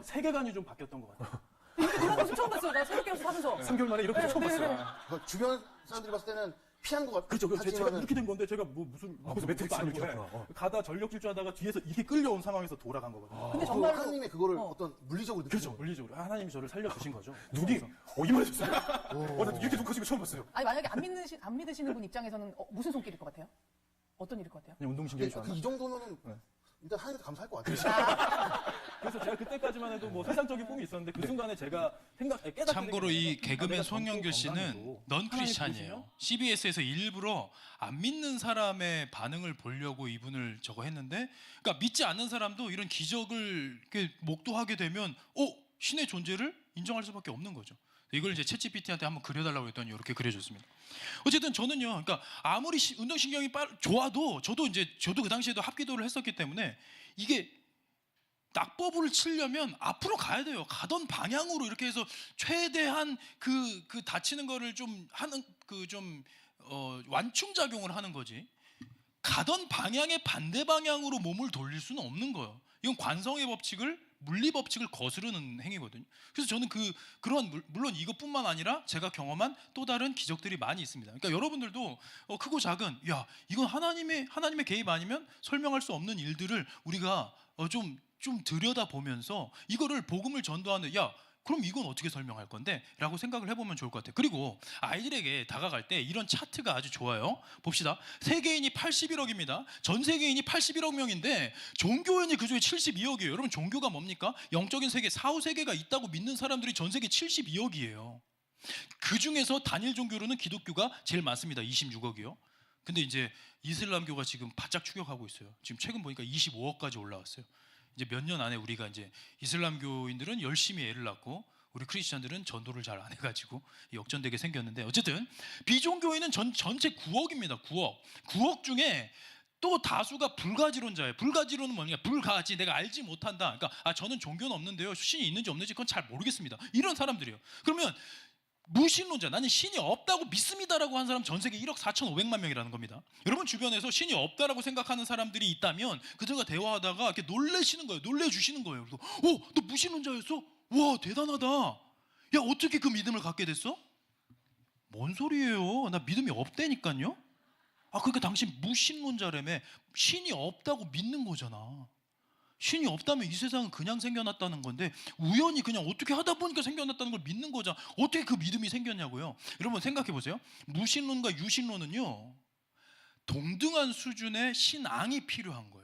세계관이 좀 바뀌었던 것 같아요. 이런 모습 처음 봤어요. 나 새롭게 하면서. 3개월 만에 이렇게 처음 봤어요. 주변 사람들이 봤을 때는 피한 것 같아요. 그렇죠. 제가 이렇게 된 건데 제가 무슨 매트릭스를 아니고 가다 전력 질주하다가 뒤에서 이렇게 끌려온 상황에서 돌아간 거거든요. 근데 정말 하나님의 그거를 어떤 물리적으로 느끼는 그렇죠. 물리적으로 하나님이 저를 살려주신 거죠. 눈이 이만해졌어요. 나 이렇게 눈 커진 거 처음 봤어요. 아니 만약에 안 믿으시는 분 입장에서는 무슨 손길일 것 같아요? 어떤 일일 것 같아요? 그냥 운동신경이 좋아요. 이 정도면은 일단 하나님께 감사할 것 같아요. 그래서 제가 그때까지만 해도 뭐 세상적인 꿈이 있었는데 그 순간에 제가 깨닫게 참고로 이 개그맨 송영길 씨는 넌 크리스찬이에요. CBS에서 일부러 안 믿는 사람의 반응을 보려고 이분을 저거 했는데, 그러니까 믿지 않는 사람도 이런 기적을 이렇게 목도하게 되면 신의 존재를 인정할 수밖에 없는 거죠. 이걸 이제 챗GPT한테 한번 그려달라고 했더니 이렇게 그려줬습니다. 어쨌든 저는요, 그러니까 아무리 운동신경이 좋아도 저도 그 당시에도 합기도를 했었기 때문에 이게 낙법을 치려면 앞으로 가야 돼요. 가던 방향으로 이렇게 해서 최대한 그 다치는 거를 좀 하는 완충 작용을 하는 거지. 가던 방향의 반대 방향으로 몸을 돌릴 수는 없는 거예요. 이건 관성의 법칙을 물리 법칙을 거스르는 행위거든요. 그래서 저는 그런 물론 이것뿐만 아니라 제가 경험한 또 다른 기적들이 많이 있습니다. 그러니까 여러분들도 크고 작은 이건 하나님의 개입 아니면 설명할 수 없는 일들을 우리가 좀 들여다 보면서 이거를 복음을 전도하는 그럼 이건 어떻게 설명할 건데? 라고 생각을 해보면 좋을 것 같아요. 그리고 아이들에게 다가갈 때 이런 차트가 아주 좋아요. 봅시다. 세계인이 81억입니다. 전 세계인이 81억 명인데 종교인이 그중에 72억이에요. 여러분 종교가 뭡니까? 영적인 세계, 사후 세계가 있다고 믿는 사람들이 전 세계 72억이에요. 그 중에서 단일 종교로는 기독교가 제일 많습니다. 26억이요. 근데 이제 이슬람교가 지금 바짝 추격하고 있어요. 지금 최근 보니까 25억까지 올라왔어요. 이제 몇 년 안에 우리가 이제 이슬람교인들은 열심히 애를 낳고 우리 크리스천들은 전도를 잘 안 해가지고 역전되게 생겼는데 어쨌든 비종교인은 전체 9억입니다. 9억 중에 또 다수가 불가지론자예요. 불가지론은 뭐냐? 불가지 내가 알지 못한다. 그러니까 저는 종교는 없는데요. 신이 있는지 없는지 그건 잘 모르겠습니다. 이런 사람들이에요. 그러면 무신론자, 나는 신이 없다고 믿습니다라고 한 사람 전 세계 1억 4,500만 명이라는 겁니다. 여러분 주변에서 신이 없다라고 생각하는 사람들이 있다면 그들과 대화하다가 이렇게 놀래시는 거예요. 놀래주시는 거예요. 그래서 너 무신론자였어? 와 대단하다. 야 어떻게 그 믿음을 갖게 됐어? 뭔 소리예요? 나 믿음이 없다니까요. 그러니까 당신 무신론자라며. 신이 없다고 믿는 거잖아. 신이 없다면 이 세상은 그냥 생겨났다는 건데 우연히 그냥 어떻게 하다 보니까 생겨났다는 걸 믿는 거잖아. 어떻게 그 믿음이 생겼냐고요. 여러분 생각해 보세요. 무신론과 유신론은요 동등한 수준의 신앙이 필요한 거예요.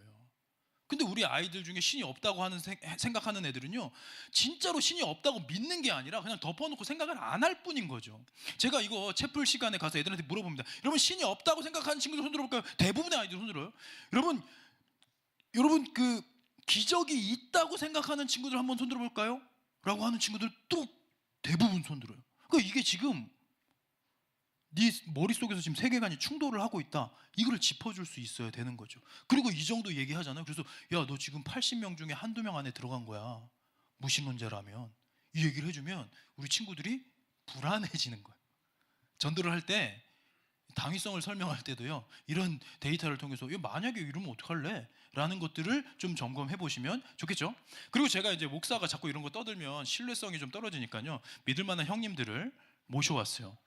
근데 우리 아이들 중에 신이 없다고 생각하는 애들은요 진짜로 신이 없다고 믿는 게 아니라 그냥 덮어놓고 생각을 안 할 뿐인 거죠. 제가 이거 채플 시간에 가서 애들한테 물어봅니다. 여러분 신이 없다고 생각하는 친구들 손 들어볼까요? 대부분의 아이들 손 들어요. 여러분 기적이 있다고 생각하는 친구들 한번 손 들어볼까요? 라고 하는 친구들 또 대부분 손 들어요. 그러니까 이게 지금 네 머릿속에서 지금 세계관이 충돌을 하고 있다. 이거를 짚어줄 수 있어야 되는 거죠. 그리고 이 정도 얘기하잖아요. 그래서 너 지금 80명 중에 한두 명 안에 들어간 거야. 무신론자라면. 이 얘기를 해주면 우리 친구들이 불안해지는 거예요. 전도를 할 때 당위성을 설명할 때도요 이런 데이터를 통해서 만약에 이러면 어떡할래? 라는 것들을 좀 점검해 보시면 좋겠죠. 그리고 제가 이제 목사가 자꾸 이런 거 떠들면 신뢰성이 좀 떨어지니까요 믿을 만한 형님들을 모셔왔어요.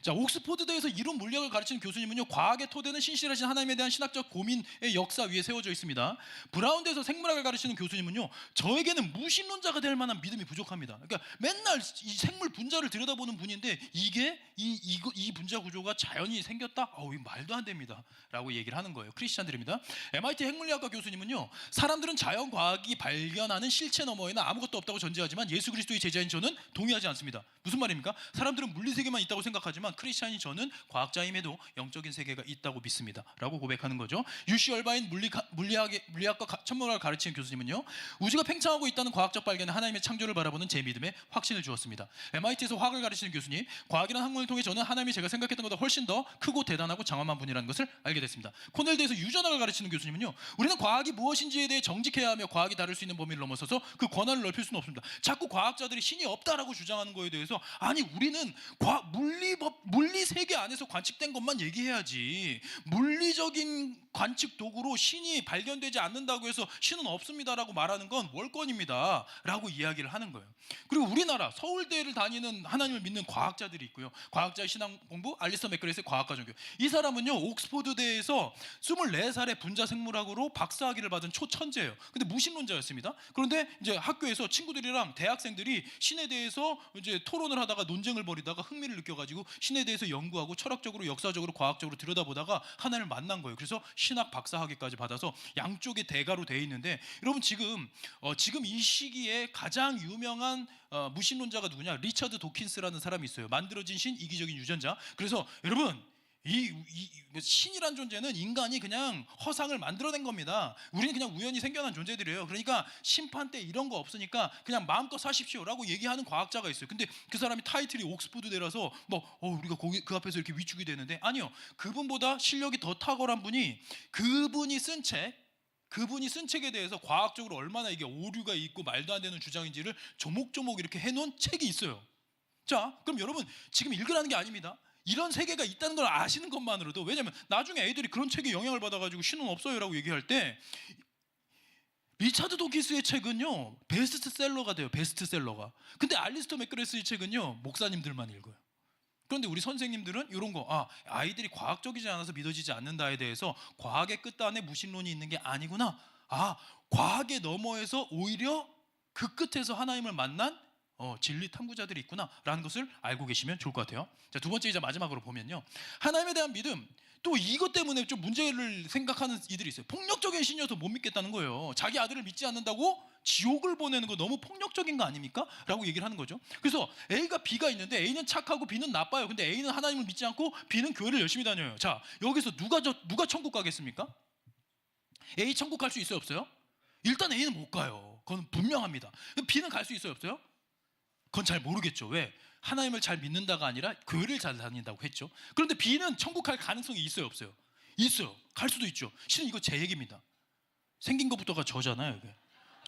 자, 옥스포드대에서 이론 물리학을 가르치는 교수님은요 과학의 토대는 신실하신 하나님에 대한 신학적 고민의 역사 위에 세워져 있습니다. 브라운대에서 생물학을 가르치는 교수님은요 저에게는 무신론자가 될 만한 믿음이 부족합니다. 그러니까 맨날 이 생물 분자를 들여다보는 분인데 이게 이 분자 구조가 자연히 생겼다? 이거 말도 안 됩니다 라고 얘기를 하는 거예요. 크리스찬들입니다. MIT 핵물리학과 교수님은요 사람들은 자연과학이 발견하는 실체 너머에는 아무것도 없다고 전제하지만 예수 그리스도의 제자인 저는 동의하지 않습니다. 무슨 말입니까? 사람들은 물리세계만 있다고 생각하지만 크리스찬인 저는 과학자임에도 영적인 세계가 있다고 믿습니다 라고 고백하는 거죠. UC 얼바인 물리학과 천문학을 가르치는 교수님은요 우주가 팽창하고 있다는 과학적 발견에 하나님의 창조를 바라보는 제 믿음에 확신을 주었습니다. MIT에서 화학을 가르치는 교수님, 과학이라는 학문을 통해 저는 하나님이 제가 생각했던 것보다 훨씬 더 크고 대단하고 장엄한 분이라는 것을 알게 됐습니다. 코넬대에서 유전학을 가르치는 교수님은요 우리는 과학이 무엇인지에 대해 정직해야 하며 과학이 다룰 수 있는 범위를 넘어서서 그 권한을 넓힐 수는 없습니다. 자꾸 과학자들이 신이 없다라고 주장하는 거에 대해서 아니 우리는 물리 세계 안에서 관측된 것만 얘기해야지 물리적인 관측 도구로 신이 발견되지 않는다고 해서 신은 없습니다라고 말하는 건 월권입니다 라고 이야기를 하는 거예요. 그리고 우리나라 서울대를 다니는 하나님을 믿는 과학자들이 있고요. 과학자의 신앙 공부 알리스터 맥그레스의 과학과 종교. 이 사람은요 옥스포드대에서 24살에 분자 생물학으로 박사학위를 받은 초천재예요. 근데 무신론자였습니다. 그런데 이제 학교에서 친구들이랑 대학생들이 신에 대해서 이제 토론을 하다가 논쟁을 벌이다가 흥미를 느껴가지고 신에 대해서 연구하고 철학적으로 역사적으로 과학적으로 들여다보다가 하나님을 만난 거예요. 그래서 신학 박사학위까지 받아서 양쪽의 대가로 돼 있는데 여러분 지금 이 시기에 가장 유명한 무신론자가 누구냐? 리처드 도킨스라는 사람이 있어요. 만들어진 신 이기적인 유전자. 그래서 여러분 이 신이란 존재는 인간이 그냥 허상을 만들어낸 겁니다. 우리는 그냥 우연히 생겨난 존재들이에요. 그러니까 심판 때 이런 거 없으니까 그냥 마음껏 사십시오라고 얘기하는 과학자가 있어요. 근데 그 사람이 타이틀이 옥스포드대라서 우리가 그 앞에서 이렇게 위축이 되는데 아니요. 그분보다 실력이 더 탁월한 분이 그분이 쓴 책 그분이 쓴 책에 대해서 과학적으로 얼마나 이게 오류가 있고 말도 안 되는 주장인지를 조목조목 이렇게 해놓은 책이 있어요. 자, 그럼 여러분 지금 읽으라는 게 아닙니다. 이런 세계가 있다는 걸 아시는 것만으로도, 왜냐면 나중에 애들이 그런 책에 영향을 받아가지고 신혼 없어요라고 얘기할 때 리차드 도키스의 책은요 베스트셀러가 돼요. 베스트셀러가. 근데 알리스터 맥그레스의 책은요 목사님들만 읽어요. 그런데 우리 선생님들은 이런 거, 아이들이 과학적이지 않아서 믿어지지 않는다에 대해서 과학의 끝단에 무신론이 있는 게 아니구나. 과학의 너머에서 오히려 그 끝에서 하나님을 만난 진리 탐구자들이 있구나라는 것을 알고 계시면 좋을 것 같아요. 자, 두 번째 이제 마지막으로 보면요, 하나님에 대한 믿음, 또 이것 때문에 좀 문제를 생각하는 이들이 있어요. 폭력적인 신이어서 못 믿겠다는 거예요. 자기 아들을 믿지 않는다고 지옥을 보내는 거 너무 폭력적인 거 아닙니까? 라고 얘기를 하는 거죠. 그래서 A가 B가 있는데 A는 착하고 B는 나빠요. 근데 A는 하나님을 믿지 않고 B는 교회를 열심히 다녀요. 자, 여기서 누가 천국 가겠습니까? A 천국 갈 수 있어요, 없어요? 일단 A는 못 가요. 그건 분명합니다. B는 갈 수 있어요, 없어요? 그건 잘 모르겠죠. 왜? 하나님을 잘 믿는다가 아니라 교회를 잘 다닌다고 했죠. 그런데 B는 천국 갈 가능성이 있어요, 없어요? 있어요. 갈 수도 있죠. 실은 이거 제 얘기입니다. 생긴 것부터가 저잖아요. 이게.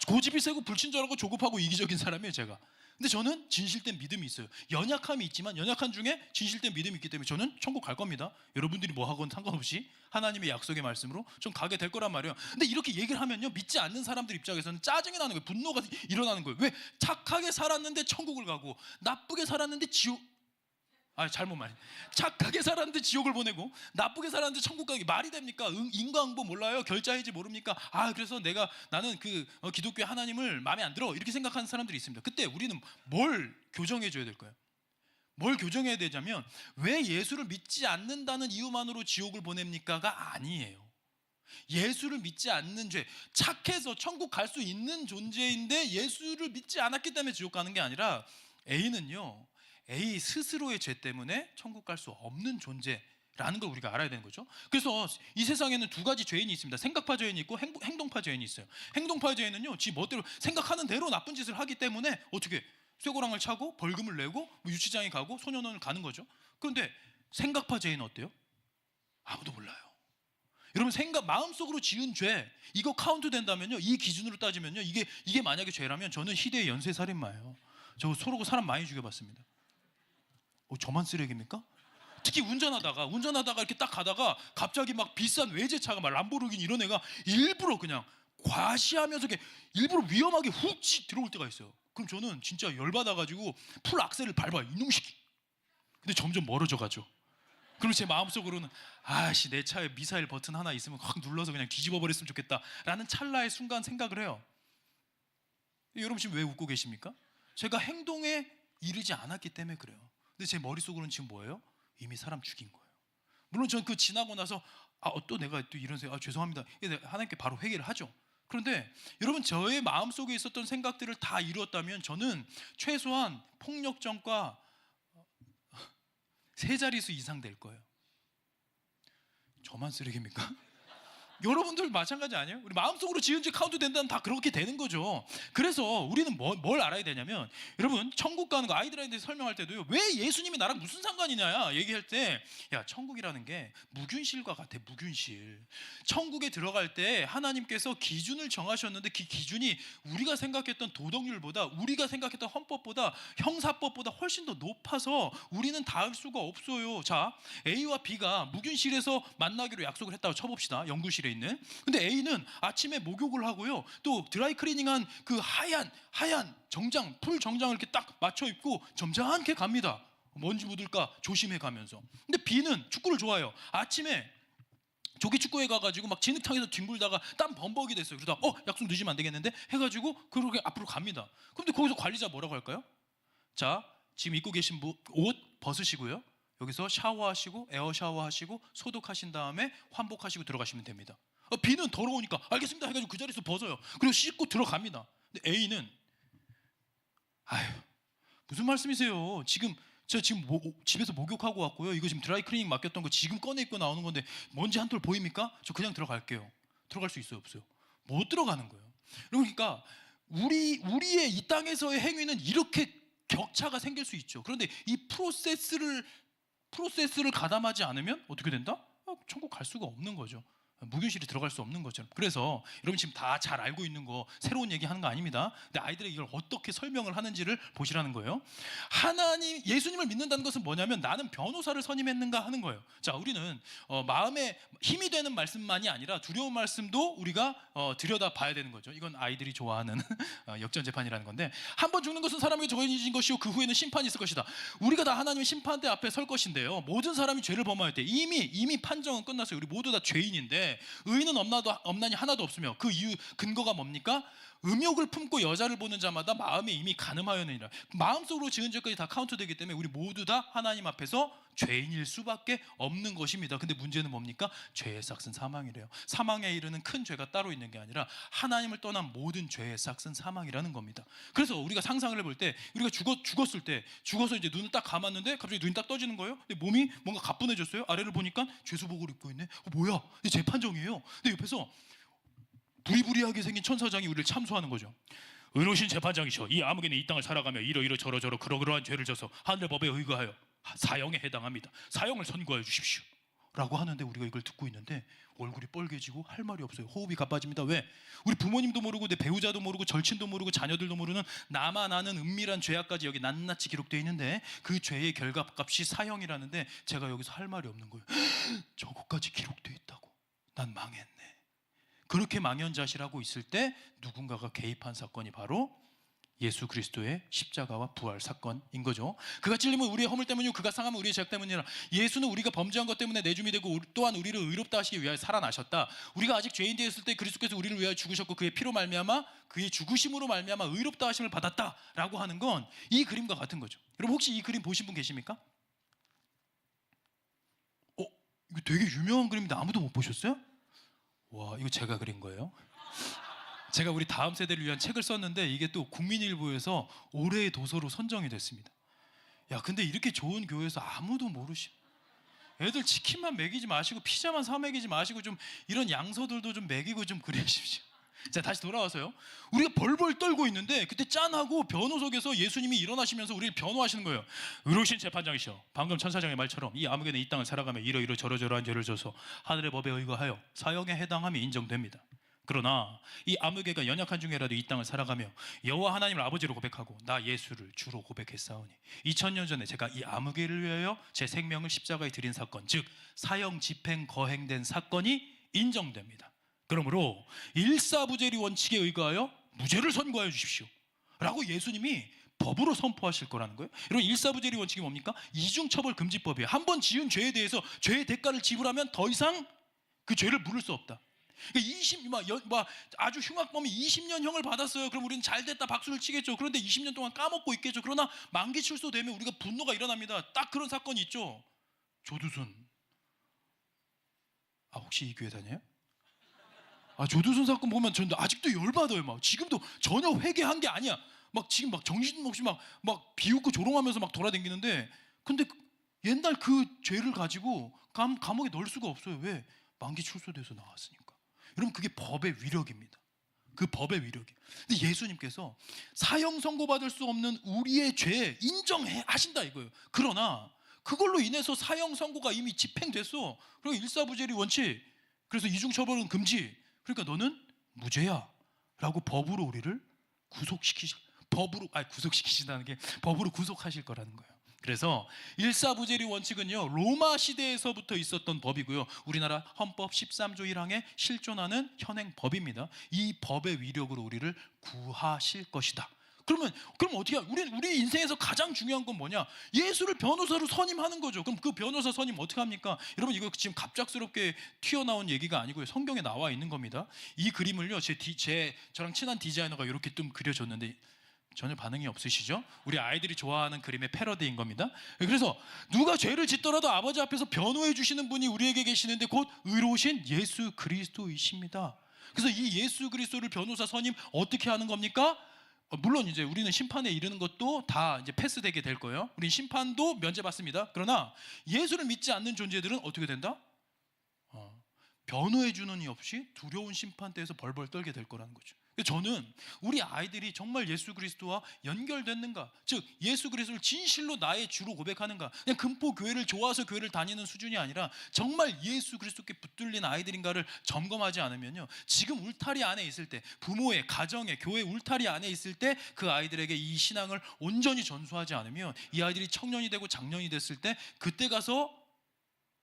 고집이 세고 불친절하고 조급하고 이기적인 사람이에요, 제가. 근데 저는 진실된 믿음이 있어요. 연약함이 있지만 연약한 중에 진실된 믿음이 있기 때문에 저는 천국 갈 겁니다. 여러분들이 뭐 하건 상관없이 하나님의 약속의 말씀으로 좀 가게 될 거란 말이에요. 근데 이렇게 얘기를 하면요, 믿지 않는 사람들 입장에서는 짜증이 나는 거예요. 분노가 일어나는 거예요. 왜? 착하게 살았는데 천국을 가고 나쁘게 살았는데 지옥, 잘못 말해. 착하게 살았는데 지옥을 보내고 나쁘게 살았는데 천국 가기 말이 됩니까? 인과응보 몰라요? 결자해지 모릅니까? 그래서 나는 기독교 하나님을 마음에 안 들어, 이렇게 생각하는 사람들이 있습니다. 그때 우리는 뭘 교정해 줘야 될까요? 뭘 교정해야 되냐면, 왜 예수를 믿지 않는다는 이유만으로 지옥을 보냅니까가 아니에요. 예수를 믿지 않는 죄, 착해서 천국 갈 수 있는 존재인데 예수를 믿지 않았기 때문에 지옥 가는 게 아니라, A는요 A 스스로의 죄 때문에 천국 갈 수 없는 존재라는 걸 우리가 알아야 되는 거죠. 그래서 이 세상에는 두 가지 죄인이 있습니다. 생각파 죄인이 있고 행동파 죄인이 있어요. 행동파 죄인은요, 지 멋대로 생각하는 대로 나쁜 짓을 하기 때문에 어떻게 쇠고랑을 차고 벌금을 내고 유치장에 가고 소년원을 가는 거죠. 그런데 생각파 죄인은 어때요? 아무도 몰라요. 여러분, 마음속으로 지은 죄, 이거 카운트 된다면요, 이 기준으로 따지면요, 이게 만약에 죄라면 저는 희대의 연쇄살인마예요. 저 서로 사람 많이 죽여봤습니다. 저만 쓰레기입니까? 특히 운전하다가 이렇게 딱 가다가 갑자기 막 비싼 외제차가 막 람보르기니 이런 애가 일부러 그냥 과시하면서 이렇게 일부러 위험하게 훅 들어올 때가 있어요. 그럼 저는 진짜 열받아가지고 풀 악셀을 밟아요. 이놈 새끼. 근데 점점 멀어져 가죠. 그럼 제 마음속으로는 내 차에 미사일 버튼 하나 있으면 확 눌러서 그냥 뒤집어 버렸으면 좋겠다라는 찰나의 순간 생각을 해요. 여러분 지금 왜 웃고 계십니까? 제가 행동에 이르지 않았기 때문에 그래요. 근데 제 머릿속으로는 지금 뭐예요? 이미 사람 죽인 거예요. 물론 전 그 지나고 나서 또 내가 또 이런 생각, 죄송합니다, 하나님께 바로 회개를 하죠. 그런데 여러분, 저의 마음속에 있었던 생각들을 다 이루었다면 저는 최소한 폭력전과 세 자릿수 이상 될 거예요. 저만 쓰레기입니까? 여러분들 마찬가지 아니에요? 우리 마음속으로 지은 죄 카운트 된다면 다 그렇게 되는 거죠. 그래서 우리는 뭘 알아야 되냐면, 여러분 천국 가는 거 아이들한테 설명할 때도요, 왜 예수님이 나랑 무슨 상관이냐 얘기할 때, 천국이라는 게 무균실과 같아. 무균실. 천국에 들어갈 때 하나님께서 기준을 정하셨는데 그 기준이 우리가 생각했던 도덕률보다, 우리가 생각했던 헌법보다, 형사법보다 훨씬 더 높아서 우리는 닿을 수가 없어요. 자, A와 B가 무균실에서 만나기로 약속을 했다고 쳐봅시다. 연구실에 있는. 근데 A는 아침에 목욕을 하고요, 또 드라이클리닝한 그 하얀 정장, 풀 정장을 이렇게 딱 맞춰 입고 점잖게 갑니다. 먼지 묻을까 조심해 가면서. 근데 B는 축구를 좋아해요. 아침에 조기 축구에 가가지고 막 진흙탕에서 뒹굴다가 땀 범벅이 됐어요. 그러다 약속 늦으면 안 되겠는데 해가지고 그렇게 앞으로 갑니다. 근데 거기서 관리자 뭐라고 할까요? 자, 지금 입고 계신 옷 벗으시고요, 여기서 샤워하시고 에어 샤워하시고 소독하신 다음에 환복하시고 들어가시면 됩니다. B는 더러우니까 알겠습니다 해가지고 그 자리에서 벗어요. 그리고 씻고 들어갑니다. 근데 A는 무슨 말씀이세요? 저 지금 집에서 목욕하고 왔고요, 이거 지금 드라이클리닝 맡겼던 거 지금 꺼내 입고 나오는 건데 먼지 한 톨 보입니까? 저 그냥 들어갈게요. 들어갈 수 있어요, 없어요? 못 들어가는 거예요. 그러니까 우리의 이 땅에서의 행위는 이렇게 격차가 생길 수 있죠. 그런데 이 프로세스를 가담하지 않으면 어떻게 된다? 천국 갈 수가 없는 거죠. 무균실이 들어갈 수 없는 것처럼. 그래서 여러분 지금 다 잘 알고 있는 거 새로운 얘기하는 거 아닙니다. 근데 아이들에게 이걸 어떻게 설명을 하는지를 보시라는 거예요. 하나님, 예수님을 믿는다는 것은 뭐냐면 나는 변호사를 선임했는가 하는 거예요. 자, 우리는 마음에 힘이 되는 말씀만이 아니라 두려운 말씀도 우리가 들여다 봐야 되는 거죠. 이건 아이들이 좋아하는 역전재판이라는 건데, 한 번 죽는 것은 사람에게 정해진 것이요 그 후에는 심판이 있을 것이다. 우리가 다 하나님의 심판대 앞에 설 것인데요, 모든 사람이 죄를 범할 때 이미 판정은 끝났어요. 우리 모두 다 죄인인데 의인은 없나니 하나도 없으며 그 이유 근거가 뭡니까? 음욕을 품고 여자를 보는 자마다 마음이 이미 간음하였느니라. 마음속으로 지은 죄까지 다 카운트되기 때문에 우리 모두 다 하나님 앞에서 죄인일 수밖에 없는 것입니다. 근데 문제는 뭡니까? 죄의 삭은 사망이래요. 사망에 이르는 큰 죄가 따로 있는 게 아니라 하나님을 떠난 모든 죄의 삭은 사망이라는 겁니다. 그래서 우리가 상상을 해볼 때, 우리가 죽었을 때, 죽어서 이제 눈을 딱 감았는데 갑자기 눈이 딱 떠지는 거예요. 근데 몸이 뭔가 가뿐해졌어요. 아래를 보니까 죄수복을 입고 있네. 뭐야? 이게 재판정이에요. 근데 옆에서 부리부리하게 생긴 천사장이 우리를 참소하는 거죠. 의로우신 재판장이셔. 이 아무개는 이 땅을 살아가며 이러이러 저러저러 그러그러한 죄를 져서 하늘의 법에 의거하여 사형에 해당합니다. 사형을 선고해 주십시오 라고 하는데, 우리가 이걸 듣고 있는데 얼굴이 뻘개지고 할 말이 없어요. 호흡이 가빠집니다. 왜? 우리 부모님도 모르고 내 배우자도 모르고 절친도 모르고 자녀들도 모르는 나만 아는 은밀한 죄악까지 여기 낱낱이 기록되어 있는데, 그 죄의 결과값이 사형이라는데 제가 여기서 할 말이 없는 거예요. 저것까지 기록되어 있다고? 난 망했네. 그렇게 망연자실하고 있을 때 누군가가 개입한 사건이 바로 예수 그리스도의 십자가와 부활 사건인 거죠. 그가 찔림은 우리의 허물 때문이요 그가 상함은 우리의 죄악 때문이라. 예수는 우리가 범죄한 것 때문에 내줌이 되고 또한 우리를 의롭다 하시기 위하여 살아나셨다. 우리가 아직 죄인 되었을 때 그리스도께서 우리를 위하여 죽으셨고 그의 피로 말미암아, 그의 죽으심으로 말미암아 의롭다 하심을 받았다라고 하는 건 이 그림과 같은 거죠. 여러분 혹시 이 그림 보신 분 계십니까? 이거 되게 유명한 그림인데 아무도 못 보셨어요? 와, 이거 제가 그린 거예요. 제가 우리 다음 세대를 위한 책을 썼는데 이게 또 국민일보에서 올해의 도서로 선정이 됐습니다. 야, 근데 이렇게 좋은 교회에서 아무도 모르시. 애들 치킨만 먹이지 마시고 피자만 사 먹이지 마시고 좀 이런 양서들도 좀 먹이고 좀 그러십시오. 자, 다시 돌아와서요. 우리가 벌벌 떨고 있는데 그때 짠하고 변호석에서 예수님이 일어나시면서 우리를 변호하시는 거예요. 의로우신 재판장이셔. 방금 천사장의 말처럼 이 아무개는 이 땅을 살아가며 이러이러 저러저러한 죄를 져서 하늘의 법에 의거하여 사형에 해당함이 인정됩니다. 그러나 이 아무개가 연약한 중에라도 이 땅을 살아가며 여호와 하나님을 아버지로 고백하고 나 예수를 주로 고백했사오니 2000년 전에 제가 이 아무개를 위하여 제 생명을 십자가에 드린 사건, 즉 사형 집행 거행된 사건이 인정됩니다. 그러므로 일사부재리 원칙에 의거하여 무죄를 선고하여 주십시오 라고 예수님이 법으로 선포하실 거라는 거예요. 여러분, 일사부재리 원칙이 뭡니까? 이중처벌 금지법이에요. 한 번 지은 죄에 대해서 죄의 대가를 지불하면 더 이상 그 죄를 물을 수 없다. 그러니까 아주 흉악범이 20년형을 받았어요. 그럼 우리는 잘됐다 박수를 치겠죠. 그런데 20년 동안 까먹고 있겠죠. 그러나 만기 출소되면 우리가 분노가 일어납니다. 딱 그런 사건이 있죠. 조두순. 혹시 이 교회 다녀요? 조두순 사건 보면 저는 아직도 열받아요. 막 지금도 전혀 회개한 게 아니야. 막 지금 막 정신없이 막 비웃고 조롱하면서 막 돌아다니는데, 근데 옛날 그 죄를 가지고 감옥에 넣을 수가 없어요. 왜? 만기 출소돼서 나왔으니까. 여러분, 그게 법의 위력입니다. 그 법의 위력이. 근데 예수님께서 사형 선고받을 수 없는 우리의 죄 인정하신다 이거예요. 그러나 그걸로 인해서 사형 선고가 이미 집행됐어. 그리고 일사부재리 원칙, 그래서 이중처벌은 금지. 그러니까 너는 무죄야 라고 법으로 우리를 구속시키신다는 게 법으로 구속하실 거라는 거예요. 그래서 일사부재리 원칙은요, 로마 시대에서부터 있었던 법이고요, 우리나라 헌법 13조 1항에 실존하는 현행 법입니다. 이 법의 위력으로 우리를 구하실 것이다. 그럼 어떻게 우리 인생에서 가장 중요한 건 뭐냐? 예수를 변호사로 선임하는 거죠. 그럼 그 변호사 선임 어떻게 합니까? 여러분, 이거 지금 갑작스럽게 튀어나온 얘기가 아니고요, 성경에 나와 있는 겁니다. 이 그림을요, 저랑 친한 디자이너가 이렇게 좀 그려줬는데 전혀 반응이 없으시죠? 우리 아이들이 좋아하는 그림의 패러디인 겁니다. 그래서 누가 죄를 짓더라도 아버지 앞에서 변호해 주시는 분이 우리에게 계시는데 곧 의로우신 예수 그리스도이십니다. 그래서 이 예수 그리스도를 변호사 선임 어떻게 하는 겁니까? 물론 이제 우리는 심판에 이르는 것도 다 이제 패스되게 될 거예요. 우린 심판도 면제받습니다. 그러나 예수를 믿지 않는 존재들은 어떻게 된다? 변호해 주는 이 없이 두려운 심판대에서 벌벌 떨게 될 거라는 거죠. 저는 우리 아이들이 정말 예수 그리스도와 연결됐는가, 즉 예수 그리스도를 진실로 나의 주로 고백하는가, 그냥 금포 교회를 좋아서 교회를 다니는 수준이 아니라 정말 예수 그리스도께 붙들린 아이들인가를 점검하지 않으면요, 지금 울타리 안에 있을 때, 부모의 가정의 교회 울타리 안에 있을 때 그 아이들에게 이 신앙을 온전히 전수하지 않으면 이 아이들이 청년이 되고 장년이 됐을 때 그때 가서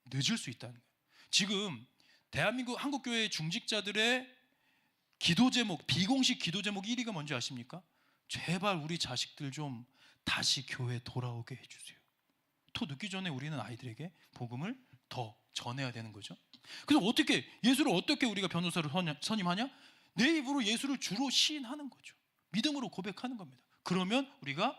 늦을 수 있다는 거예요. 지금 대한민국 한국교회 중직자들의 기도 제목, 비공식 기도 제목 1위가 뭔지 아십니까? 제발 우리 자식들 좀 다시 교회 돌아오게 해주세요. 더 늦기 전에 우리는 아이들에게 복음을 더 전해야 되는 거죠. 그래서 어떻게, 예수를 어떻게 우리가 변호사로 선임하냐? 내 입으로 예수를 주로 시인하는 거죠. 믿음으로 고백하는 겁니다. 그러면 우리가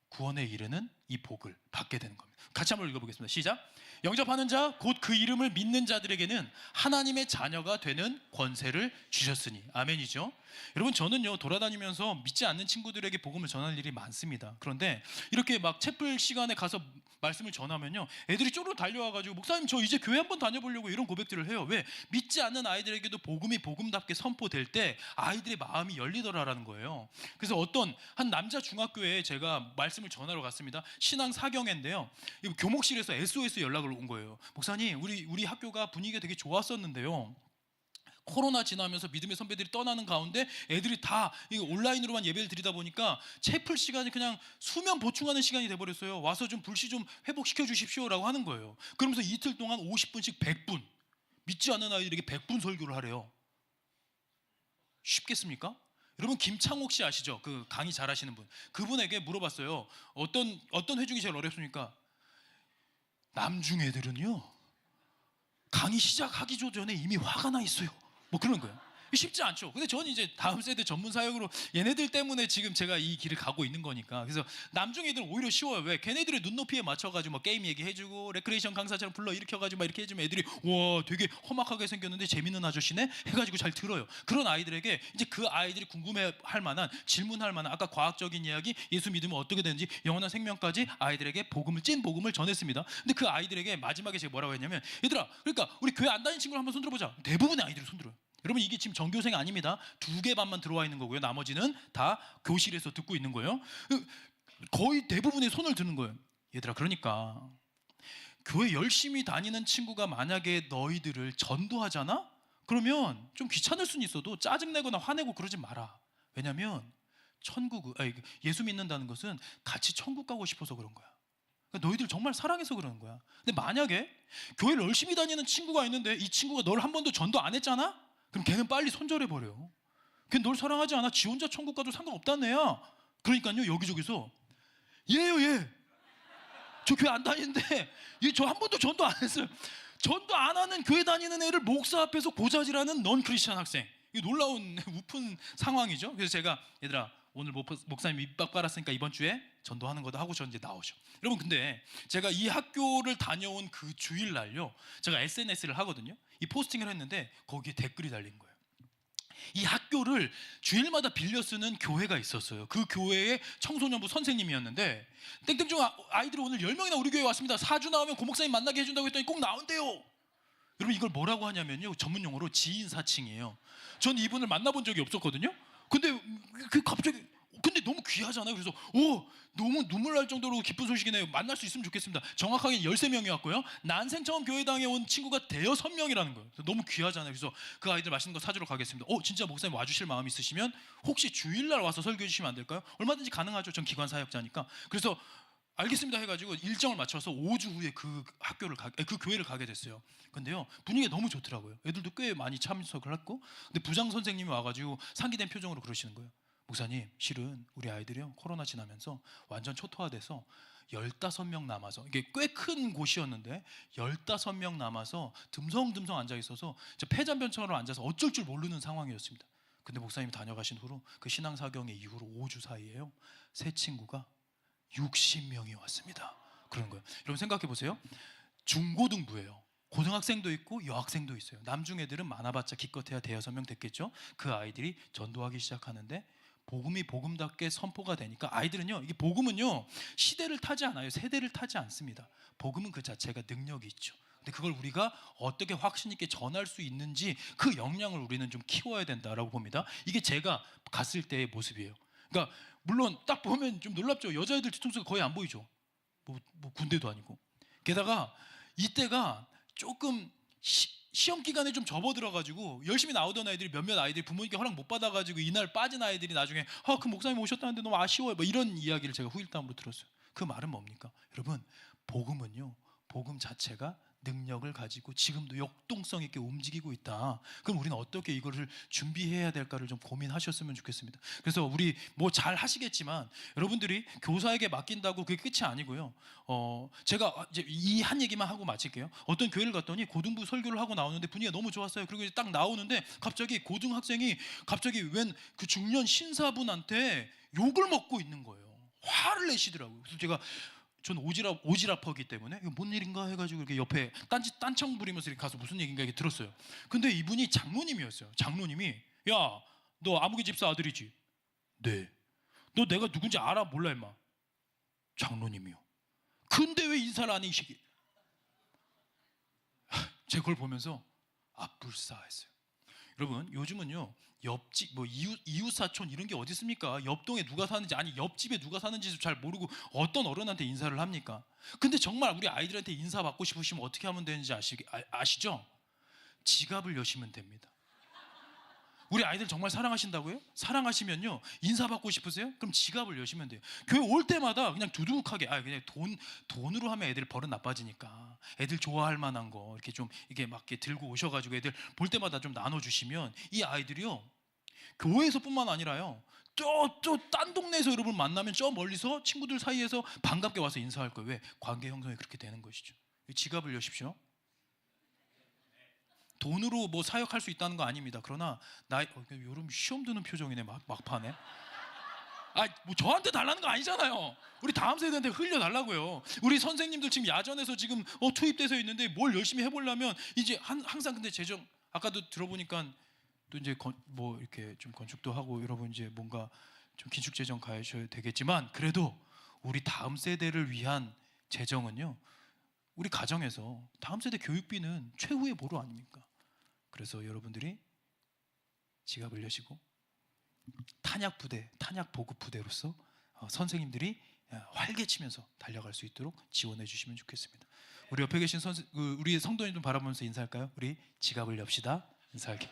구원에 이르는 이 복을 받게 되는 겁니다. 같이 한번 읽어보겠습니다. 시작. 영접하는 자 곧 그 이름을 믿는 자들에게는 하나님의 자녀가 되는 권세를 주셨으니. 아멘이죠. 여러분, 저는요 돌아다니면서 믿지 않는 친구들에게 복음을 전할 일이 많습니다. 그런데 이렇게 막 채플 시간에 가서 말씀을 전하면요, 애들이 쪼르르 달려와가지고 목사님 저 이제 교회 한번 다녀보려고 이런 고백들을 해요. 왜? 믿지 않는 아이들에게도 복음이 복음답게 선포될 때 아이들의 마음이 열리더라라는 거예요. 그래서 어떤 한 남자 중학교에 제가 말씀을 전하러 갔습니다. 신앙 사경회인데요, 교목실에서 SOS 연락을 온 거예요. 목사님, 우리 학교가 분위기가 되게 좋았었는데요, 코로나 지나면서 믿음의 선배들이 떠나는 가운데 애들이 다 온라인으로만 예배를 드리다 보니까 채플 시간이 그냥 수면 보충하는 시간이 돼버렸어요. 와서 좀 불시 좀 회복시켜 주십시오라고 하는 거예요. 그러면서 이틀 동안 50분씩 100분, 믿지 않는 아이들에게 100분 설교를 하래요. 쉽겠습니까? 여러분, 김창옥 씨 아시죠? 그 강의 잘하시는 분. 그분에게 물어봤어요. 어떤 회중이 제일 어렵습니까? 남중 애들은요, 강의 시작하기 전에 이미 화가 나 있어요. 뭐 그런 거예요. 쉽지 않죠. 근데 저는 이제 다음 세대 전문 사역으로 얘네들 때문에 지금 제가 이 길을 가고 있는 거니까. 그래서 남중 애들은 오히려 쉬워요. 왜? 걔네들의 눈높이에 맞춰가지고 뭐 게임 얘기해주고 레크레이션 강사처럼 불러 일으켜가지고 막 이렇게 해주면 애들이 와 되게 험악하게 생겼는데 재밌는 아저씨네 해가지고 잘 들어요. 그런 아이들에게 이제 그 아이들이 궁금해할 만한, 질문할 만한, 아까 과학적인 이야기, 예수 믿으면 어떻게 되는지, 영원한 생명까지 아이들에게 복음을, 찐 복음을 전했습니다. 근데 그 아이들에게 마지막에 제가 뭐라고 했냐면, 얘들아, 그러니까 우리 교회 안 다니는 친구를 한번 손들어보자. 대부분의 아이들이 손들어요. 여러분, 이게 지금 전교생 아닙니다. 2개 반만 들어와 있는 거고요. 나머지는 다 교실에서 듣고 있는 거예요. 거의 대부분의 손을 드는 거예요. 얘들아, 그러니까 교회 열심히 다니는 친구가 만약에 너희들을 전도하잖아? 그러면 좀 귀찮을 수는 있어도 짜증내거나 화내고 그러지 마라. 왜냐면 예수 믿는다는 것은 같이 천국 가고 싶어서 그런 거야. 그러니까 너희들 정말 사랑해서 그러는 거야. 근데 만약에 교회를 열심히 다니는 친구가 있는데 이 친구가 널 한 번도 전도 안 했잖아? 그럼 걔는 빨리 손절해버려. 걔는 널 사랑하지 않아. 지 혼자 천국 가도 상관없다는 애야. 그러니까요, 여기저기서 얘요, 얘. 저 교회 안 다니는데 얘 저 한 번도 전도 안 했어요. 전도 안 하는 교회 다니는 애를 목사 앞에서 고자질하는 넌 크리스찬 학생. 이 놀라운 우픈 상황이죠. 그래서 제가, 얘들아, 오늘 목사님 밑밥 깔았으니까 이번 주에 전도하는 거다 하고 전 이제 나오죠. 여러분, 근데 제가 이 학교를 다녀온 그 주일날요, 제가 SNS를 하거든요. 이 포스팅을 했는데 거기에 댓글이 달린 거예요. 이 학교를 주일마다 빌려 쓰는 교회가 있었어요. 그 교회의 청소년부 선생님이었는데, 땡땡중 아이들이 오늘 10명이나 우리 교회에 왔습니다. 4주 나오면 고목사님 만나게 해준다고 했더니 꼭 나온대요. 여러분, 이걸 뭐라고 하냐면요, 전문 용어로 지인 사칭이에요. 전 이분을 만나본 적이 없었거든요. 근데 갑자기, 근데 너무 귀하잖아요. 그래서 너무 눈물 날 정도로 기쁜 소식이네요. 만날 수 있으면 좋겠습니다. 정확하게 13명이 왔고요. 난생 처음 교회당에 온 친구가 대여섯 명이라는 거예요. 너무 귀하잖아요. 그래서 그 아이들 맛있는 거 사주러 가겠습니다. 진짜 목사님 와주실 마음 있으시면 혹시 주일날 와서 설교해 주시면 안 될까요? 얼마든지 가능하죠. 전 기관 사역자니까. 그래서 알겠습니다 해가지고 일정을 맞춰서 5주 후에 그 교회를 가게 됐어요. 근데요, 분위기가 너무 좋더라고요. 애들도 꽤 많이 참석을 했고, 근데 부장 선생님이 와가지고 상기된 표정으로 그러시는 거예요. 목사님, 실은 우리 아이들이요, 코로나 지나면서 완전 초토화돼서 15명 남아서, 이게 꽤 큰 곳이었는데 15명 남아서 듬성듬성 앉아 있어서 폐잔변처럼 앉아서 어쩔 줄 모르는 상황이었습니다. 근데 목사님이 다녀가신 후로 그 신앙사경회 이후로 5주 사이에요, 새 친구가 60명이 왔습니다. 그런 거예요. 여러분, 생각해 보세요. 중고등부예요. 고등학생도 있고 여학생도 있어요. 남중 애들은 많아봤자 기껏해야 대여섯 명 됐겠죠. 그 아이들이 전도하기 시작하는데 복음이 복음답게 선포가 되니까 아이들은요, 이게 복음은요, 시대를 타지 않아요. 세대를 타지 않습니다. 복음은 그 자체가 능력이 있죠. 근데 그걸 우리가 어떻게 확신 있게 전할 수 있는지 그 역량을 우리는 좀 키워야 된다라고 봅니다. 이게 제가 갔을 때의 모습이에요. 그러니까 물론 딱 보면 좀 놀랍죠. 여자애들 뒤통수가 거의 안 보이죠. 뭐 군대도 아니고. 게다가 이때가 조금 시험 기간에 좀 접어들어가지고 열심히 나오던 아이들이 몇몇 아이들이 부모님께 허락 못 받아가지고 이날 빠진 아이들이 나중에 그 목사님 오셨다는데 너무 아쉬워요. 뭐 이런 이야기를 제가 후일담으로 들었어요. 그 말은 뭡니까? 여러분, 복음은요, 복음 자체가 능력을 가지고 지금도 역동성 있게 움직이고 있다. 그럼 우리는 어떻게 이거를 준비해야 될까를 좀 고민하셨으면 좋겠습니다. 그래서 우리 뭐 잘 하시겠지만 여러분들이 교사에게 맡긴다고 그게 끝이 아니고요. 제가 이제 이 한 얘기만 하고 마칠게요. 어떤 교회를 갔더니 고등부 설교를 하고 나오는데 분위기가 너무 좋았어요. 그리고 이제 딱 나오는데 갑자기 고등학생이 갑자기 웬 그 중년 신사분한테 욕을 먹고 있는 거예요. 화를 내시더라고요. 그래서 제가 전 오지랖퍼기 때문에 이거 뭔 일인가 해가지고 이렇게 옆에 딴청 부리면서 이렇게 가서 무슨 얘기인가 이렇게 들었어요. 근데 이분이 장로님이었어요. 장로님이 야, 너 아무개 집사 아들이지? 네. 너 내가 누군지 알아 몰라 임마? 장로님이요. 근데 왜 인사를 안 해 이 새끼? 제가 그걸 보면서 불싸했어요. 여러분, 요즘은요 옆집 뭐 이웃 사촌 이런 게 어디 있습니까? 옆동에 누가 사는지, 아니 옆집에 누가 사는지도 잘 모르고 어떤 어른한테 인사를 합니까? 근데 정말 우리 아이들한테 인사 받고 싶으시면 어떻게 하면 되는지 아시죠? 지갑을 여시면 됩니다. 우리 아이들 정말 사랑하신다고요? 사랑하시면요 인사 받고 싶으세요? 그럼 지갑을 여시면 돼요. 교회 올 때마다 그냥 두둑하게 그냥 돈으로 하면 애들 버릇 나빠지니까 애들 좋아할 만한 거 이렇게 좀 이게 막 이렇게 들고 오셔가지고 애들 볼 때마다 좀 나눠주시면 이 아이들이요 교회에서뿐만 아니라요 저 딴 동네에서 여러분 만나면 저 멀리서 친구들 사이에서 반갑게 와서 인사할 거예요. 왜? 관계 형성이 그렇게 되는 것이죠. 지갑을 여십시오. 돈으로 뭐 사역할 수 있다는 거 아닙니다. 그러나 여러분 시험 드는 표정이네. 막판에. 뭐 저한테 달라는 거 아니잖아요. 우리 다음 세대한테 흘려 달라고요. 우리 선생님들 지금 야전에서 지금 투입돼서 있는데 뭘 열심히 해보려면 이제 항상 근데 재정 아까도 들어보니까 또 이제 뭐 이렇게 좀 건축도 하고 여러분 이제 뭔가 좀 긴축 재정 가셔야 되겠지만 그래도 우리 다음 세대를 위한 재정은요. 우리 가정에서 다음 세대 교육비는 최후의 보루 아닙니까? 그래서 여러분들이 지갑을 여시고 탄약 보급 부대로서 선생님들이 활개치면서 달려갈 수 있도록 지원해 주시면 좋겠습니다. 우리 옆에 계신 우리 성도님 좀 바라보면서 인사할까요? 우리 지갑을 엽시다. 인사할게.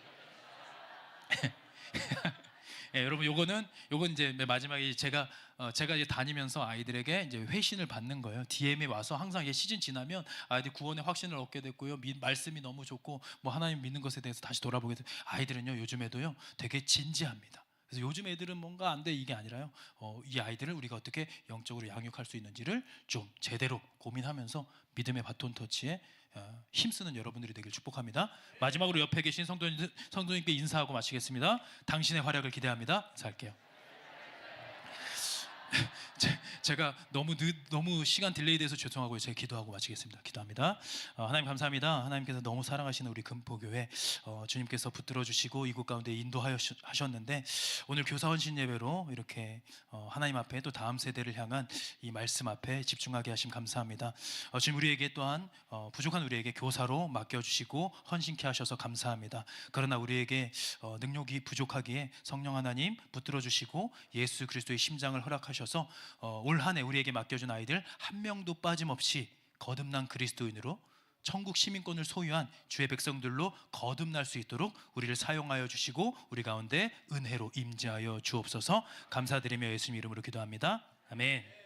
여러분 요건 이제 마지막에 제가 이제 다니면서 아이들에게 이제 회신을 받는 거예요. DM에 와서 항상 이게 시즌 지나면 아이들 구원의 확신을 얻게 됐고요. 말씀이 너무 좋고 뭐 하나님 믿는 것에 대해서 다시 돌아보게 돼요. 아이들은요 요즘에도요 되게 진지합니다. 그래서 요즘 애들은 뭔가 안 돼 이게 아니라요. 이 아이들을 우리가 어떻게 영적으로 양육할 수 있는지를 좀 제대로 고민하면서 믿음의 바톤 터치에 힘쓰는 여러분들이 되길 축복합니다. 마지막으로 옆에 계신 성도님께 인사하고 마치겠습니다. 당신의 활약을 기대합니다. 인사할게요. 제가 너무 시간 딜레이 돼서 죄송하고요. 제가 기도하고 마치겠습니다. 기도합니다. 하나님 감사합니다. 하나님께서 너무 사랑하시는 우리 금포교회 주님께서 붙들어 주시고 이곳 가운데 인도하셨는데 오늘 교사 헌신 예배로 이렇게 하나님 앞에 또 다음 세대를 향한 이 말씀 앞에 집중하게 하심 감사합니다. 주님 우리에게 또한 부족한 우리에게 교사로 맡겨주시고 헌신케 하셔서 감사합니다. 그러나 우리에게 능력이 부족하기에 성령 하나님 붙들어 주시고 예수 그리스도의 심장을 허락하셔서 올 한 해 우리에게 맡겨준 아이들 한 명도 빠짐없이 거듭난 그리스도인으로 천국 시민권을 소유한 주의 백성들로 거듭날 수 있도록 우리를 사용하여 주시고 우리 가운데 은혜로 임재하여 주옵소서. 감사드리며 예수님 이름으로 기도합니다. 아멘.